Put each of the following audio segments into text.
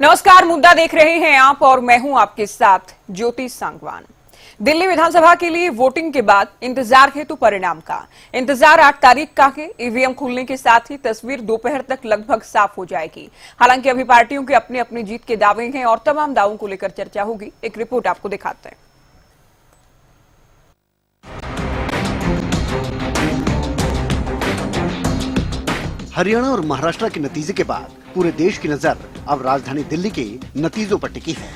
नमस्कार, मुद्दा देख रहे हैं आप और मैं हूं आपके साथ ज्योति सांगवान। दिल्ली विधानसभा के लिए वोटिंग के बाद इंतजार हेतु परिणाम का इंतजार 8 तारीख का है। ईवीएम खुलने के साथ ही तस्वीर दोपहर तक लगभग साफ हो जाएगी। हालांकि अभी पार्टियों के अपनी अपनी जीत के दावे हैं और तमाम दावों को लेकर चर्चा होगी। एक रिपोर्ट आपको दिखाते हैं। हरियाणा और महाराष्ट्र के नतीजे के बाद पूरे देश की नजर अब राजधानी दिल्ली के नतीजों पर टिकी है।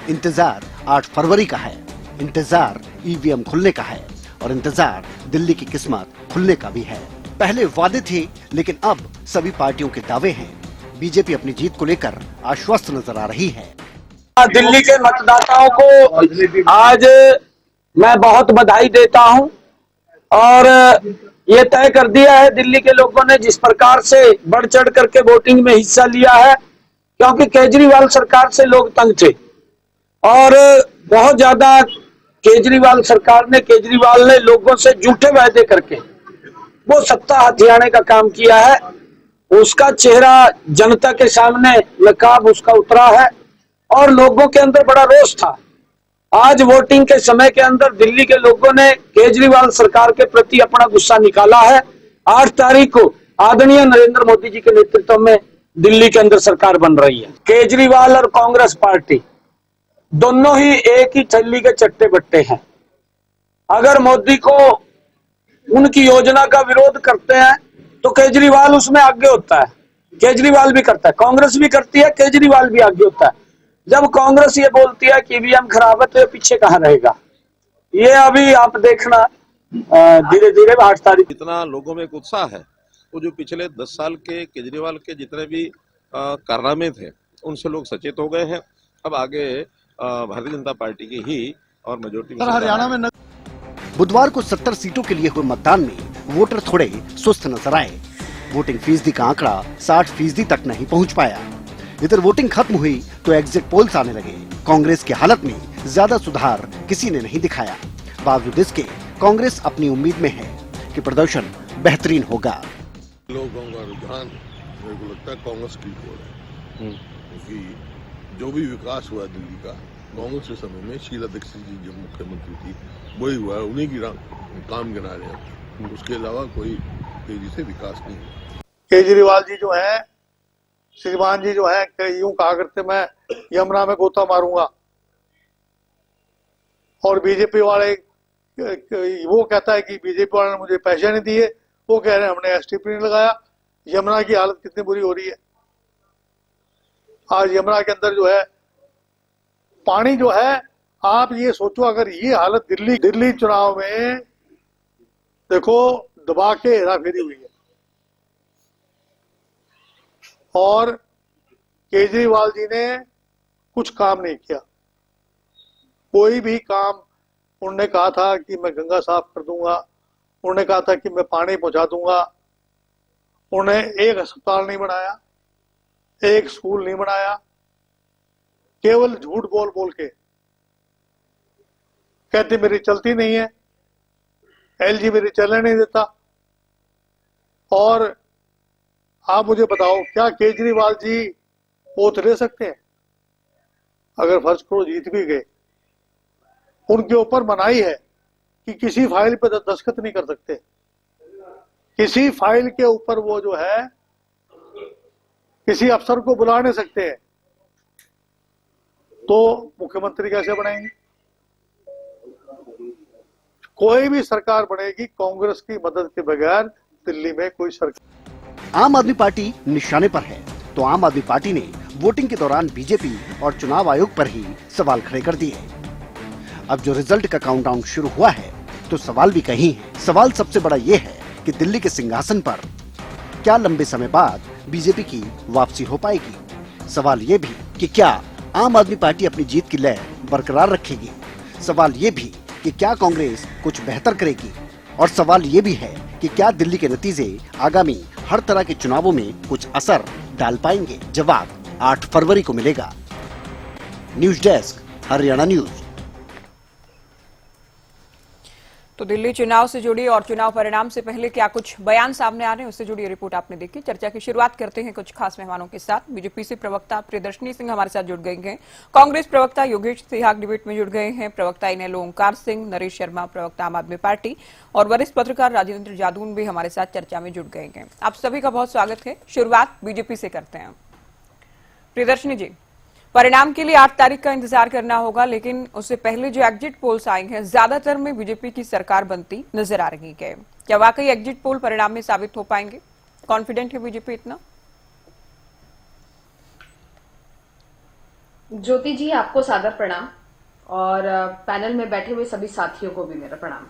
इंतजार 8 फरवरी का है, इंतजार ईवीएम खुलने का है और इंतजार दिल्ली की किस्मत खुलने का भी है। पहले वादे थे, लेकिन अब सभी पार्टियों के दावे हैं। बीजेपी अपनी जीत को लेकर आश्वस्त नजर आ रही है। दिल्ली के मतदाताओं को आज मैं बहुत बधाई देता हूं और ये तय कर दिया है दिल्ली के लोगों ने जिस प्रकार से बढ़ चढ़ करके वोटिंग में हिस्सा लिया है, क्योंकि केजरीवाल सरकार से लोग तंग थे और बहुत ज्यादा केजरीवाल ने लोगों से झूठे वायदे करके वो सत्ता हथियाने का काम किया है। उसका चेहरा जनता के सामने नकाब उसका उतरा है और लोगों के अंदर बड़ा रोष था। आज वोटिंग के समय के अंदर दिल्ली के लोगों ने केजरीवाल सरकार के प्रति अपना गुस्सा निकाला है। 8 तारीख को आदरणीय नरेंद्र मोदी जी के नेतृत्व में दिल्ली के अंदर सरकार बन रही है। केजरीवाल और कांग्रेस पार्टी दोनों ही एक ही थैली के चट्टे बट्टे हैं। अगर मोदी को उनकी योजना का विरोध करते हैं तो केजरीवाल उसमें आगे होता है। केजरीवाल भी करता है, कांग्रेस भी करती है, केजरीवाल भी आगे होता है। जब कांग्रेस ये बोलती है कि ईवीएम खराब है तो ये पीछे कहां रहेगा? ये अभी आप देखना धीरे धीरे 8 तारीख। इतना लोगों में एक उत्साह है, वो जो पिछले 10 साल के केजरीवाल के जितने भी कारनामे थे उनसे लोग सचेत हो गए हैं। अब आगे भारतीय जनता पार्टी की ही और मेजोरिटी में हरियाणा में बुधवार को 70 सीटों के लिए हुए मतदान में वोटर थोड़े सुस्त नजर आए। वोटिंग फीसदी का आंकड़ा 60% तक नहीं पहुंच पाया। इधर वोटिंग खत्म हुई तो एग्जिट पोल्स आने लगे। कांग्रेस की हालत में ज्यादा सुधार किसी ने नहीं दिखाया। बावजूद इसके कांग्रेस अपनी उम्मीद में है कि प्रदर्शन बेहतरीन होगा। लोगों का रुझान मेरे को लगता है कांग्रेस की ओर है, क्योंकि जो भी विकास हुआ दिल्ली का कांग्रेस के समय में, शीला दीक्षित जी जो मुख्यमंत्री थी वही हुआ है, उन्हीं की काम गिना रहे हैं। उसके अलावा कोई तेजी से विकास नहीं हुआ। केजरीवाल जी जो है, श्रीमान जी जो है, यूं कहा करते मैं यमुना में गोता मारूंगा, और बीजेपी वाले वो कहता है कि बीजेपी वाले ने मुझे पैसे नहीं दिए, वो कह रहे हैं हमने एसटीपी नहीं लगाया। यमुना की हालत कितनी बुरी हो रही है। आज यमुना के अंदर जो है पानी जो है, आप ये सोचो अगर ये हालत दिल्ली चुनाव में देखो दबा के हेराफेरी हुई है और केजरीवाल जी ने कुछ काम नहीं किया। कोई भी काम, उन्होंने कहा था कि मैं गंगा साफ कर दूंगा, उन्होंने कहा था कि मैं पानी पहुंचा दूंगा, उन्होंने एक अस्पताल नहीं बनाया, एक स्कूल नहीं बनाया। केवल झूठ बोल बोल के कहते मेरी चलती नहीं है, एलजी मेरी चलने नहीं देता। और आप मुझे बताओ, क्या केजरीवाल जी ओथ ले सकते हैं? अगर फर्ज करो जीत भी गए, उनके ऊपर मनाही है कि किसी फाइल पे दस्तखत नहीं कर सकते। किसी फाइल के ऊपर वो जो है किसी अफसर को बुला नहीं सकते हैं, तो मुख्यमंत्री कैसे बनेंगे? कोई भी सरकार बनेगी कांग्रेस की मदद के बगैर दिल्ली में कोई सरकार। आम आदमी पार्टी निशाने पर है तो आम आदमी पार्टी ने वोटिंग के दौरान बीजेपी और चुनाव आयोग पर ही सवाल खड़े कर दिए। अब जो रिजल्ट का काउंटडाउन शुरू हुआ है तो सवाल भी कहीं है। सवाल सबसे बड़ा ये है कि दिल्ली के सिंहासन पर क्या लंबे समय बाद बीजेपी की वापसी हो पाएगी। सवाल ये भी कि क्या आम आदमी पार्टी अपनी जीत की लय बरकरार रखेगी। सवाल ये भी कि क्या कांग्रेस कुछ बेहतर करेगी। और सवाल ये भी है कि क्या दिल्ली के नतीजे आगामी हर तरह के चुनावों में कुछ असर डाल पाएंगे। जवाब 8 फरवरी को मिलेगा। News desk, Haryana news. तो दिल्ली चुनाव से जुड़ी और चुनाव परिणाम से पहले क्या कुछ बयान सामने आ रहे हैं, उससे जुड़ी रिपोर्ट आपने देखी। चर्चा की शुरुआत करते हैं कुछ खास मेहमानों के साथ। बीजेपी से प्रवक्ता प्रियदर्शनी सिंह हमारे साथ जुड़ गई हैं, कांग्रेस प्रवक्ता योगेश सिहाग डिबेट में जुड़ गए हैं, प्रवक्ता इनेलो ओंकार सिंह, नरेश शर्मा प्रवक्ता आम आदमी पार्टी और वरिष्ठ पत्रकार राजेंद्र जादून भी हमारे साथ चर्चा में जुड़ गए हैं। आप सभी का बहुत स्वागत है। शुरुआत बीजेपी से करते हैं। प्रियदर्शनी जी, परिणाम के लिए 8 तारीख का इंतजार करना होगा, लेकिन उससे पहले जो एग्जिट पोल्स आई हैं, ज्यादातर में बीजेपी की सरकार बनती नजर आ रही है। क्या वाकई एग्जिट पोल परिणाम में साबित हो पाएंगे? कॉन्फिडेंट है बीजेपी इतना? ज्योति जी, आपको सादर प्रणाम और पैनल में बैठे हुए सभी साथियों को भी मेरा प्रणाम।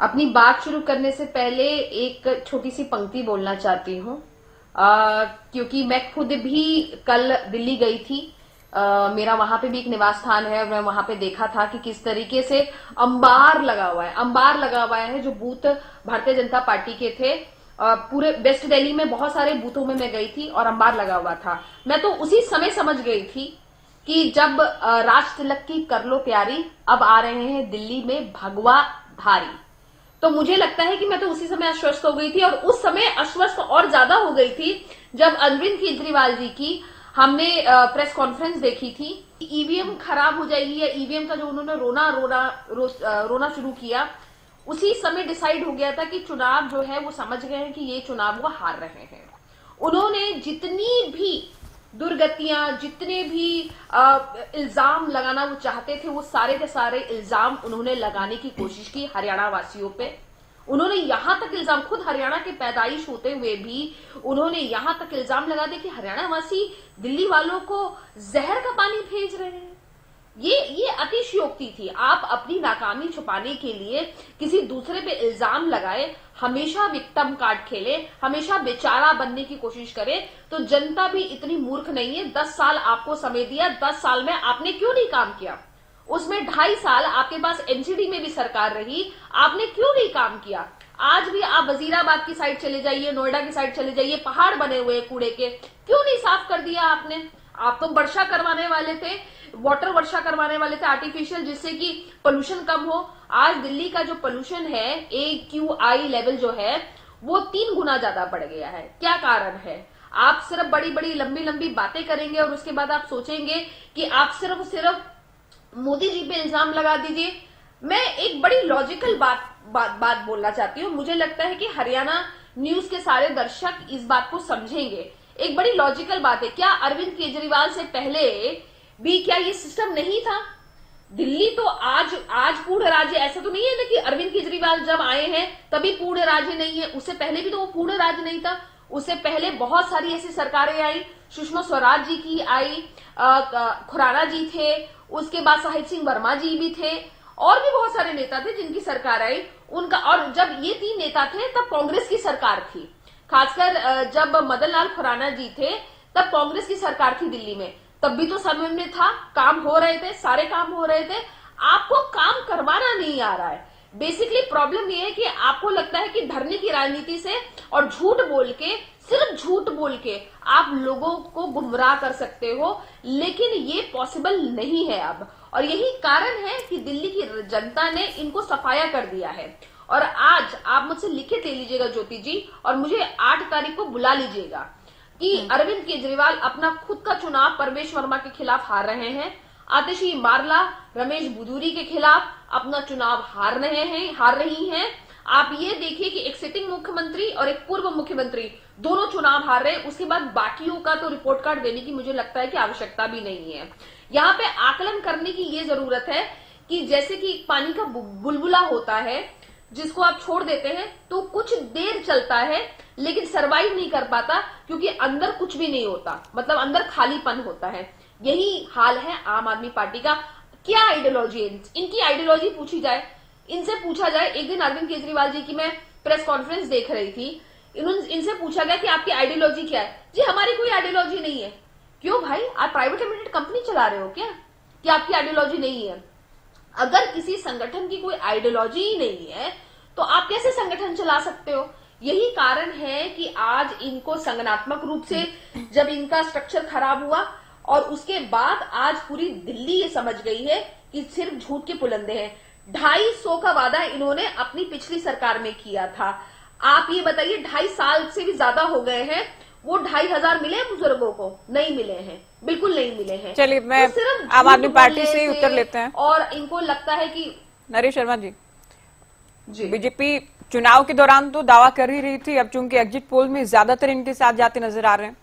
अपनी बात शुरू करने से पहले एक छोटी सी पंक्ति बोलना चाहती हूँ, क्योंकि मैं खुद भी कल दिल्ली गई थी। मेरा वहां पे भी एक निवास स्थान है और मैं वहां पे देखा था कि किस तरीके से अंबार लगा हुआ है जो बूथ भारतीय जनता पार्टी के थे। पूरे वेस्ट दिल्ली में बहुत सारे बूथों में मैं गई थी और अंबार लगा हुआ था। मैं तो उसी समय समझ गई थी कि जब राज तिलक की कर लो प्यारी, अब आ रहे हैं दिल्ली में भगवा धारी। तो मुझे लगता है कि मैं तो उसी समय आश्वस्त हो गई थी और उस समय आश्वस्त और ज्यादा हो गई थी जब अरविंद केजरीवाल जी की हमने प्रेस कॉन्फ्रेंस देखी थी। ईवीएम खराब हो जाएगी या ईवीएम का जो उन्होंने रोना शुरू किया, उसी समय डिसाइड हो गया था कि चुनाव जो है वो समझ गए हैं कि ये चुनाव वो हार रहे हैं। उन्होंने जितनी भी दुर्गतियां, जितने भी इल्जाम लगाना वो चाहते थे, वो सारे के सारे इल्जाम उन्होंने लगाने की कोशिश की हरियाणा वासियों पे। उन्होंने यहां तक इल्जाम, खुद हरियाणा के पैदाइश होते हुए भी उन्होंने यहां तक इल्जाम लगा दिया कि हरियाणा वासी दिल्ली वालों को जहर का पानी भेज रहे हैं। ये अतिशयोक्ति थी। आप अपनी नाकामी छुपाने के लिए किसी दूसरे पे इल्जाम लगाए, हमेशा विक्टिम कार्ड खेले, हमेशा बेचारा बनने की कोशिश करे, तो जनता भी इतनी मूर्ख नहीं है। 10 साल आपको समय दिया, 10 साल में आपने क्यों नहीं काम किया? उसमें 2.5 साल आपके पास एनसीडी में भी सरकार रही, आपने क्यों नहीं काम किया? आज भी आप वजीराबाद की साइड चले जाइए, नोएडा की साइड चले जाइए, पहाड़ बने हुए कूड़े के, क्यों नहीं साफ कर दिया आपने? आप तो वर्षा करवाने वाले थे, वाटर वर्षा करवाने वाले थे आर्टिफिशियल, जिससे कि पोल्यूशन कम हो। आज दिल्ली का जो पोल्यूशन है, AQI लेवल जो है वो 3 गुना ज्यादा बढ़ गया है। क्या कारण है? आप सिर्फ बड़ी बड़ी लंबी लंबी बातें करेंगे और उसके बाद आप सोचेंगे कि आप सिर्फ मोदी जी पे इल्जाम लगा दीजिए। मैं एक बड़ी लॉजिकल बात बोलना चाहती हूँ। मुझे लगता है कि हरियाणा न्यूज के सारे दर्शक इस बात को समझेंगे। एक बड़ी लॉजिकल बात है, क्या अरविंद केजरीवाल से पहले भी क्या ये सिस्टम नहीं था? दिल्ली तो आज पूर्ण राज्य, ऐसा तो नहीं है ना कि अरविंद केजरीवाल जब आए हैं तभी पूर्ण राज्य नहीं है। उससे पहले भी तो वो पूर्ण राज्य नहीं था। उससे पहले बहुत सारी ऐसी सरकारें आई, सुषमा स्वराज जी की आई, खुराना जी थे, उसके बाद साहिब सिंह वर्मा जी भी थे और भी बहुत सारे नेता थे जिनकी सरकार आई उनका। और जब ये 3 नेता थे तब कांग्रेस की सरकार थी। खासकर जब मदन लाल खुराना जी थे तब कांग्रेस की सरकार थी दिल्ली में, तब भी तो समन्वय था, काम हो रहे थे, सारे काम हो रहे थे। आपको काम करवाना नहीं आ रहा है। बेसिकली प्रॉब्लम ये है कि आपको लगता है कि धरने की राजनीति से और झूठ बोल के, सिर्फ झूठ बोल के आप लोगों को गुमराह कर सकते हो, लेकिन ये पॉसिबल नहीं है अब। और यही कारण है कि दिल्ली की जनता ने इनको सफाया कर दिया है। और आज आप मुझसे लिखित ले लीजिएगा ज्योति जी, और मुझे 8 तारीख को बुला लीजिएगा कि अरविंद केजरीवाल अपना खुद का चुनाव परवेश वर्मा के खिलाफ हार रहे हैं, आतिशी मारला, रमेश बुदूरी के खिलाफ अपना चुनाव हार रही हैं। आप ये देखिए कि एक सिटिंग मुख्यमंत्री और एक पूर्व मुख्यमंत्री दोनों चुनाव हार रहे हैं। उसके बाद बाकियों का तो रिपोर्ट कार्ड देने की मुझे लगता है कि आवश्यकता भी नहीं है। यहाँ पे आकलन करने की ये जरूरत है कि जैसे कि पानी का बुलबुला होता है जिसको आप छोड़ देते हैं तो कुछ देर चलता है लेकिन सरवाइव नहीं कर पाता, क्योंकि अंदर कुछ भी नहीं होता, मतलब अंदर खालीपन होता है। यही हाल है आम आदमी पार्टी का। क्या आइडियोलॉजी है इनकी? आइडियोलॉजी पूछी जाए, इनसे पूछा जाए। एक दिन अरविंद केजरीवाल जी की मैं प्रेस कॉन्फ्रेंस देख रही थी, इनसे पूछा गया कि आपकी आइडियोलॉजी क्या है? जी हमारी कोई आइडियोलॉजी नहीं है। क्यों भाई, आप प्राइवेट लिमिटेड कंपनी चला रहे हो क्या कि आपकी आइडियोलॉजी नहीं है? अगर किसी संगठन की कोई आइडियोलॉजी ही नहीं है तो आप कैसे संगठन चला सकते हो? यही कारण है कि आज इनको संगठनात्मक रूप से जब इनका स्ट्रक्चर खराब हुआ और उसके बाद आज पूरी दिल्ली ये समझ गई है कि सिर्फ झूठ के पुलंदे हैं। 250 का वादा इन्होंने अपनी पिछली सरकार में किया था। आप ये बताइए 2.5 साल से भी ज्यादा हो गए हैं, वो 2,500 मिले बुजुर्गों को? नहीं मिले हैं, बिल्कुल नहीं मिले हैं। चलिए मैं तो सिर्फ आम आदमी झूठ पार्टी बोलने से ही उत्तर लेते हैं और इनको लगता है कि नरेश शर्मा जी। जी बीजेपी चुनाव के दौरान तो दावा कर ही रही थी, अब चूंकि एग्जिट पोल में ज्यादातर इनके साथ जाते नजर आ रहे हैं,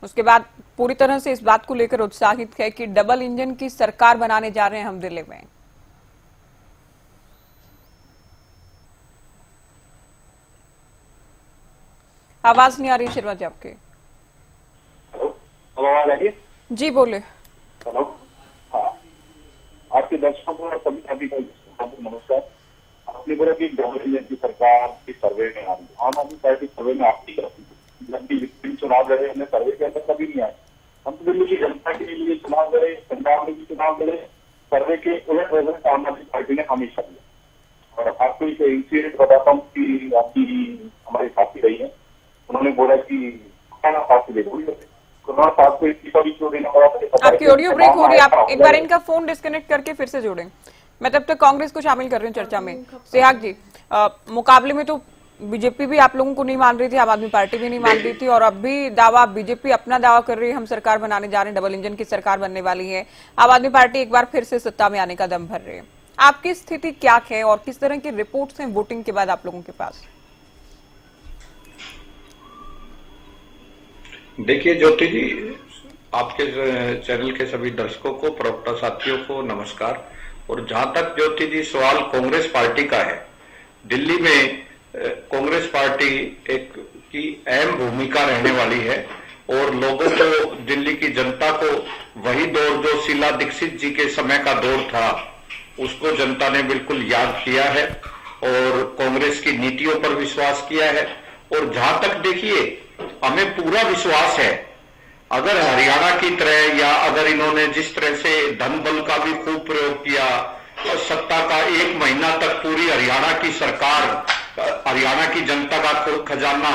उसके बाद पूरी तरह से इस बात को लेकर उत्साहित है कि डबल इंजन की सरकार बनाने जा रहे हैं हम दिल्ली में। आवाज नहीं आ रही शर्मा जी आपके। हेलो, आवाज आ रही है? जी बोले। हेलो, हाँ, आपके दर्शकों को और सभी को नमस्कार। आपने बोला कि डबल इंजन की सरकार की सर्वे में आ रही है। आम आदमी पार्टी सर्वे में आपकी करती है। जब भी चुनाव लड़े हमने सर्वे के अंदर कभी नहीं आए। हम तो दिल्ली की जनता के लिए चुनाव लड़े, पंजाब में भी चुनाव लड़े, सर्वे के उलट रिजल्ट आम आदमी पार्टी ने हमेशा दिया। और आपको एक इंसिडेंट बताता हूँ कि आपकी हमारी साथी रही है, उन्होंने बोला कि कोरोना साथ से कोरोना साथ को इस्तीफा भी क्यों देना पड़ा था। आपकी ऑडियो ब्रेक हो रही है, आप एक बार इनका फोन डिस्कनेक्ट करके फिर से जोड़ें। मैं तब तक कांग्रेस को शामिल कर रही हूँ चर्चा में। सेहग जी, मुकाबले में तो बीजेपी भी आप लोगों को नहीं मान रही थी, आम आदमी पार्टी भी नहीं मान रही थी, और अब भी दावा बीजेपी अपना दावा कर रही है हम सरकार बनाने जा रहे हैं, डबल इंजन की सरकार बनने वाली है। आम आदमी पार्टी एक बार फिर से सत्ता में आने का दम भर रही है। आपकी स्थिति क्या है और किस तरह की रिपोर्ट्स हैं वोटिंग के बाद आप लोगों के पास? देखिए ज्योति जी, आपके चैनल के सभी दर्शकों को, प्रवक्ता साथियों को नमस्कार। और जहां तक ज्योति जी सवाल कांग्रेस पार्टी का है, दिल्ली में कांग्रेस पार्टी एक की अहम भूमिका रहने वाली है और लोगों को, दिल्ली की जनता को वही दौर जो शीला दीक्षित जी के समय का दौर था, उसको जनता ने बिल्कुल याद किया है और कांग्रेस की नीतियों पर विश्वास किया है। और जहां तक देखिए, हमें पूरा विश्वास है, अगर हरियाणा की तरह या अगर इन्होंने जिस तरह से धन बल का भी खूब प्रयोग किया और सत्ता का 1 महीना तक पूरी हरियाणा की सरकार, हरियाणा की जनता का खजाना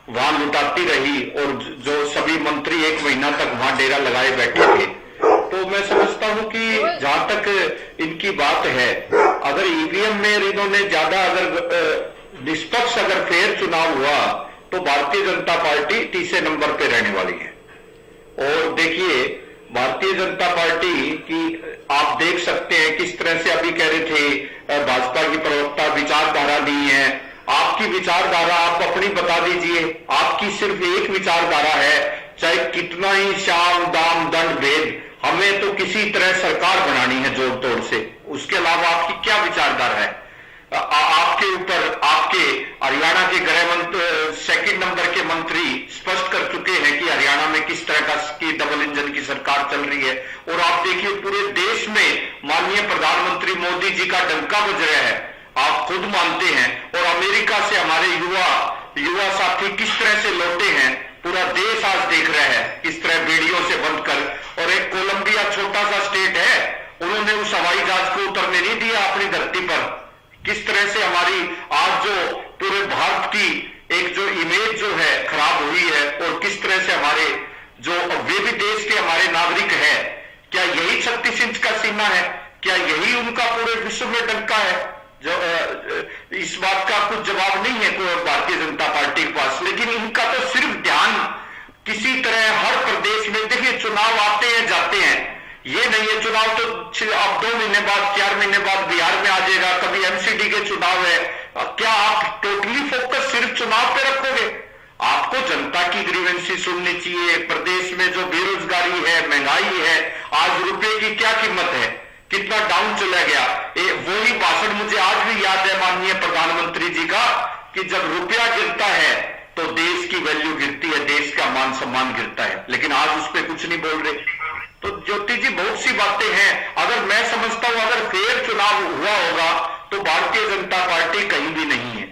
वहां लुटाती रही और जो सभी मंत्री 1 महीना तक वहां डेरा लगाए बैठे थे, तो मैं समझता हूं कि जहां तक इनकी बात है, अगर ईवीएम में इन्होंने ज्यादा अगर निष्पक्ष अगर फेयर चुनाव हुआ तो भारतीय जनता पार्टी तीसरे नंबर पे रहने वाली है। और देखिए, भारतीय जनता पार्टी की आप देख सकते हैं किस तरह से अभी कह रहे थे भाजपा की प्रवक्ता विचारधारा नहीं है। आपकी विचारधारा आप अपनी बता दीजिए, आपकी सिर्फ एक विचारधारा है, चाहे कितना ही शाम दाम दंड भेद, हमें तो किसी तरह सरकार बनानी है जोड़ तोड़ से। उसके अलावा आपकी क्या विचारधारा है? आपके ऊपर आपके हरियाणा के गृह मंत्री 2 नंबर के मंत्री स्पष्ट कर चुके हैं कि हरियाणा में किस तरह का की डबल इंजन की सरकार चल रही है। और आप देखिए, पूरे देश में माननीय प्रधानमंत्री मोदी जी का डंका बज रहा है, आप खुद मानते हैं। और अमेरिका से हमारे युवा साथी किस तरह से लौटे हैं, पूरा देश आज देख रहा है किस तरह बेड़ियों से बंद कर। और एक कोलंबिया छोटा सा स्टेट है, उन्होंने उस हवाई जहाज को उतरने नहीं दिया अपनी धरती पर। किस तरह से हमारी आज जो पूरे भारत की एक जो इमेज जो है खराब हुई है, और किस तरह से हमारे जो वे भी देश के हमारे नागरिक हैं, क्या यही 36 इंच का सीमा है? क्या यही उनका पूरे विश्व में डंका है? जो इस बात का कुछ जवाब नहीं है कोई भारतीय जनता पार्टी के पास। लेकिन इनका तो सिर्फ ध्यान किसी तरह हर प्रदेश में, देखिए चुनाव आते हैं जाते हैं, ये नहीं है चुनाव तो अब 2 महीने बाद 4 महीने बाद बिहार में आ जाएगा, कभी एमसीडी के चुनाव है। क्या आप टोटली फोकस सिर्फ चुनाव पे रखोगे? आपको जनता की ग्रीवेंसी सुननी चाहिए। प्रदेश में जो बेरोजगारी है, महंगाई है, आज रुपए की क्या कीमत है, कितना डाउन चला गया, वही भाषण मुझे आज भी याद है माननीय प्रधानमंत्री जी का, कि जब रुपया गिरता है तो देश की वैल्यू गिरती है, देश का मान सम्मान गिरता है। लेकिन आज उस पर कुछ नहीं बोल रहे। तो ज्योति जी, बहुत सी बातें हैं। अगर मैं समझता हूं अगर फेयर चुनाव हुआ होगा तो भारतीय जनता पार्टी कहीं भी नहीं है।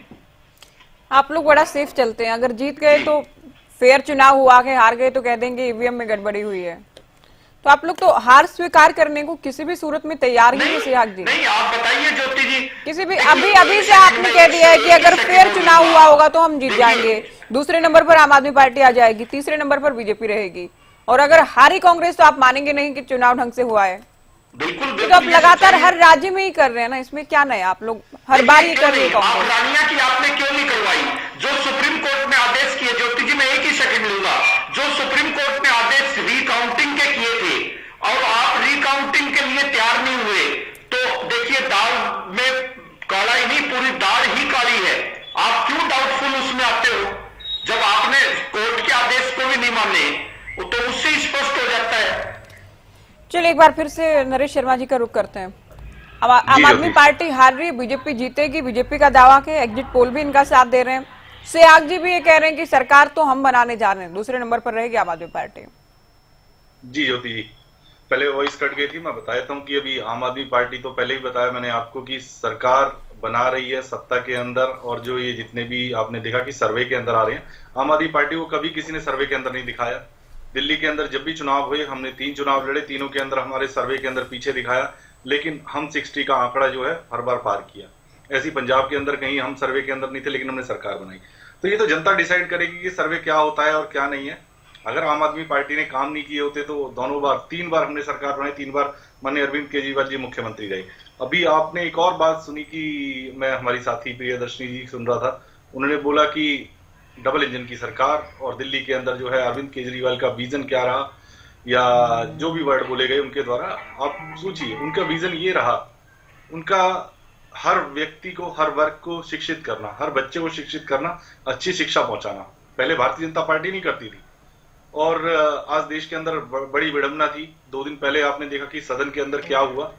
आप लोग बड़ा सेफ चलते हैं, अगर जीत गए तो फेयर चुनाव हुआ है, हार गए तो कह देंगे ईवीएम में गड़बड़ी हुई है। तो आप लोग तो हार स्वीकार करने को किसी भी सूरत में तैयार ही नहीं। सेहग जी, नहीं, आप बताइए ज्योति जी, किसी भी अभी से आपने कह दिया है कि अगर फेयर चुनाव हुआ होगा तो हम जीत जाएंगे, दूसरे नंबर पर आम आदमी पार्टी आ जाएगी, तीसरे नंबर पर बीजेपी रहेगी, और अगर हारी कांग्रेस तो आप मानेंगे नहीं कि चुनाव ढंग से हुआ है। बिल्कुल तो आप लगातार हर राज्य में ही कर रहे हैं ना, इसमें क्या नया? आप लोग हर बार ये कर रहे हैं आप कांग्रेस। रानिया की आपने क्यों नहीं करवाई? जो सुप्रीम कोर्ट ने आदेश किए, ज्योति जी मैं एक ही सेकंड लूंगा, जो सुप्रीम कोर्ट ने आदेश रिकाउंटिंग के किए थे और आप रिकाउंटिंग के लिए तैयार नहीं हुए, तो देखिए दाल में काला ही नहीं, पूरी दाल ही काली है। आप क्यों डाउटफुल उसमें आते हो? जब आपने कोर्ट के आदेश को भी नहीं माने तो उससे स्पष्ट हो जाता है। चलिए एक बार फिर से नरेश शर्मा जी का रुख करते हैं। अब आम आदमी पार्टी हार रही है, बीजेपी जीतेगी, बीजेपी का दावा के एग्जिट पोल भी इनका साथ दे रहे हैं। सहवाग जी भी ये कह रहे हैं कि सरकार तो हम बनाने जा रहे हैं, दूसरे नंबर पर रहेगी आम आदमी पार्टी। जी ज्योति जी, पहले वॉइस कट गई थी, मैं बताया था कि अभी आम आदमी पार्टी तो पहले ही बताया मैंने आपको कि सरकार बना रही है सत्ता के अंदर, और जो ये जितने भी आपने देखा कि सर्वे के अंदर आ रहे हैं, आम आदमी पार्टी को कभी किसी ने सर्वे के अंदर नहीं दिखाया। दिल्ली के अंदर जब भी चुनाव हुए, हमने 3 चुनाव लड़े, तीनों के अंदर हमारे सर्वे के अंदर पीछे दिखाया, लेकिन हम 60 का आंकड़ा जो है हर बार पार किया। ऐसी पंजाब के अंदर कहीं हम सर्वे के अंदर नहीं थे, लेकिन हमने सरकार बनाई। तो ये तो जनता डिसाइड करेगी कि सर्वे क्या होता है और क्या नहीं है। अगर आम आदमी पार्टी ने काम नहीं किए होते तो दोनों बार 3 बार हमने सरकार बनाई, 3 बार माननीय अरविंद केजरीवाल जी मुख्यमंत्री रहे। अभी आपने एक और बात सुनी कि मैं हमारी साथी प्रियदर्शनी जी सुन रहा था, उन्होंने बोला कि डबल इंजन की सरकार, और दिल्ली के अंदर जो है अरविंद केजरीवाल का विजन क्या रहा, या जो भी वर्ड बोले गए उनके द्वारा, आप सोचिए उनका विजन ये रहा, उनका हर व्यक्ति को, हर वर्ग को शिक्षित करना, हर बच्चे को शिक्षित करना, अच्छी शिक्षा पहुंचाना। पहले भारतीय जनता पार्टी नहीं करती थी, और आज देश के अंदर बड़ी विडंबना थी। 2 दिन पहले आपने देखा कि सदन के अंदर क्या हुआ।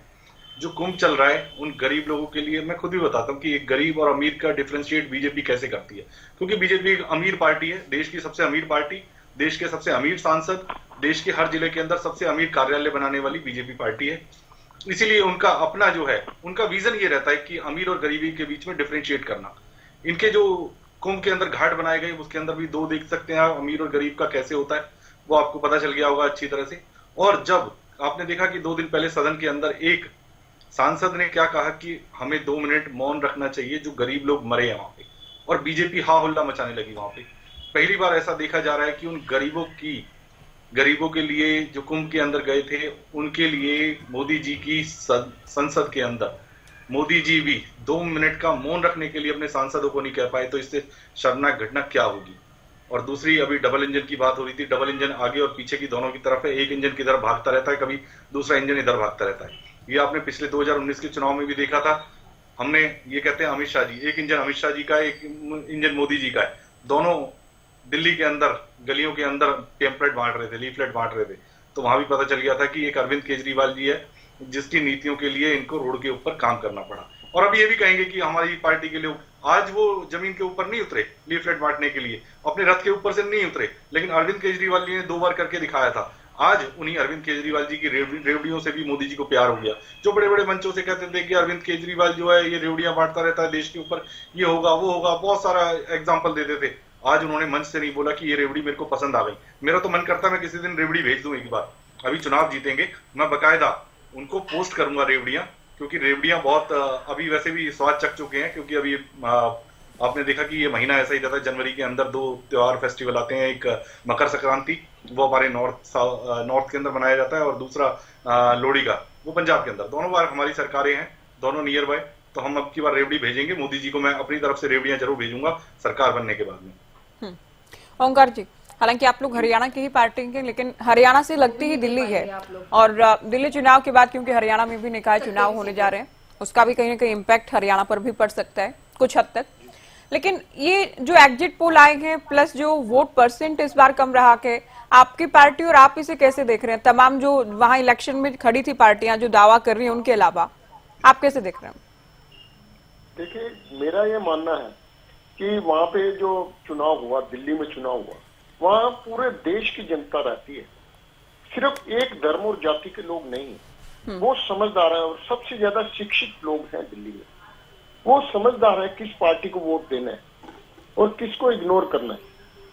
जो कुंभ चल रहा है उन गरीब लोगों के लिए, मैं खुद भी बताता हूं कि एक गरीब और अमीर का डिफरेंशिएट बीजेपी कैसे करती है, क्योंकि बीजेपी एक अमीर पार्टी है, देश की सबसे अमीर पार्टी, देश के सबसे अमीर सांसद, देश के हर जिले के अंदर सबसे अमीर कार्यालय बनाने वाली बीजेपी पार्टी है। इसीलिए उनका अपना जो है, उनका विजन ये रहता है कि अमीर और गरीबी के बीच में डिफरेंशिएट करना। इनके जो कुंभ के अंदर घाट बनाए गए उसके अंदर भी 2 देख सकते हैं आप, अमीर और गरीब का कैसे होता है, वो आपको पता चल गया होगा अच्छी तरह से। और जब आपने देखा कि 2 दिन पहले सदन के अंदर एक सांसद ने क्या कहा कि हमें 2 मिनट मौन रखना चाहिए, जो गरीब लोग मरे हैं वहां पे, और बीजेपी हा हुल्ला मचाने लगी वहां पे। पहली बार ऐसा देखा जा रहा है कि उन गरीबों के लिए जो कुंभ के अंदर गए थे, उनके लिए मोदी जी की संसद के अंदर मोदी जी भी 2 मिनट का मौन रखने के लिए अपने सांसदों को नहीं कह पाए, तो इससे शर्मनाक घटना क्या होगी। और दूसरी, अभी डबल इंजन की बात हो रही थी, डबल इंजन आगे और पीछे की दोनों की तरफ है, एक इंजन किधर भागता रहता है, कभी दूसरा इंजन इधर भागता रहता है। ये आपने पिछले 2019 के चुनाव में भी देखा था। हमने ये कहते हैं अमित शाह जी, एक इंजन अमित शाह जी का है, एक इंजन मोदी जी का है, दोनों दिल्ली के अंदर गलियों के अंदर पेम्पलेट बांट रहे थे, लीफलेट बांट रहे थे। तो वहां भी पता चल गया था कि एक अरविंद केजरीवाल जी है, जिसकी नीतियों के लिए इनको रोड के ऊपर काम करना पड़ा। और अब ये भी कहेंगे कि हमारी पार्टी के लोग, आज वो जमीन के ऊपर नहीं उतरे लीफलेट बांटने के लिए, अपने रथ के ऊपर से नहीं उतरे, लेकिन अरविंद केजरीवाल जी ने 2 बार करके दिखाया था। आज उन्हीं अरविंद केजरीवाल जी की रेवड़ियों से भी मोदी जी को प्यार हो गया। जो बड़े बड़े मंचों से कहते थे कि अरविंद केजरीवाल जो है ये रेवड़ियां बांटता रहता है देश के ऊपर, ये होगा वो होगा, बहुत सारा एग्जाम्पल देते थे। आज उन्होंने मंच से नहीं बोला कि ये रेवड़ी मेरे को पसंद आ गई। मेरा तो मन करता है मैं किसी दिन रेवड़ी भेज दूं एक बार, अभी चुनाव जीतेंगे मैं बकायदा उनको पोस्ट करूंगा रेवड़ियां, क्योंकि रेवड़ियां बहुत अभी वैसे भी स्वाद चख चुके हैं। क्योंकि अभी आपने देखा कि ये महीना ऐसा ही जाता है, जनवरी के अंदर 2 त्योहार फेस्टिवल आते हैं, एक मकर संक्रांति वो हमारे नॉर्थ के अंदर मनाया जाता है, और दूसरा लोहड़ी का वो पंजाब के अंदर। दोनों बार हमारी सरकारें हैं, दोनों नियर बाय, तो हम अब की बार रेवड़ी भेजेंगे मोदी जी को। मैं अपनी तरफ से रेवड़ियां जरूर भेजूंगा सरकार बनने के बाद में। ओंकार जी, हालांकि आप लोग हरियाणा की ही पार्टी के, लेकिन हरियाणा से लगती ही दिल्ली है, और दिल्ली चुनाव के बाद क्योंकि हरियाणा में भी निकाय चुनाव होने जा रहे हैं, उसका भी कहीं ना कहीं इम्पैक्ट हरियाणा पर भी पड़ सकता है कुछ हद तक। लेकिन ये जो एग्जिट पोल आए हैं, प्लस जो वोट परसेंट इस बार कम रहा के, आपकी पार्टी और आप इसे कैसे देख रहे हैं? तमाम जो वहां इलेक्शन में खड़ी थी पार्टियां जो दावा कर रही हैं, उनके अलावा आप कैसे देख रहे हैं? देखिए, मेरा ये मानना है कि वहां पे जो चुनाव हुआ, दिल्ली में चुनाव हुआ, वहां पूरे देश की जनता रहती है, सिर्फ एक धर्म और जाति के लोग नहीं। वो समझदार है, और सबसे ज्यादा शिक्षित लोग हैं दिल्ली में। वो समझदार है किस पार्टी को वोट देना है और किसको इग्नोर करना है।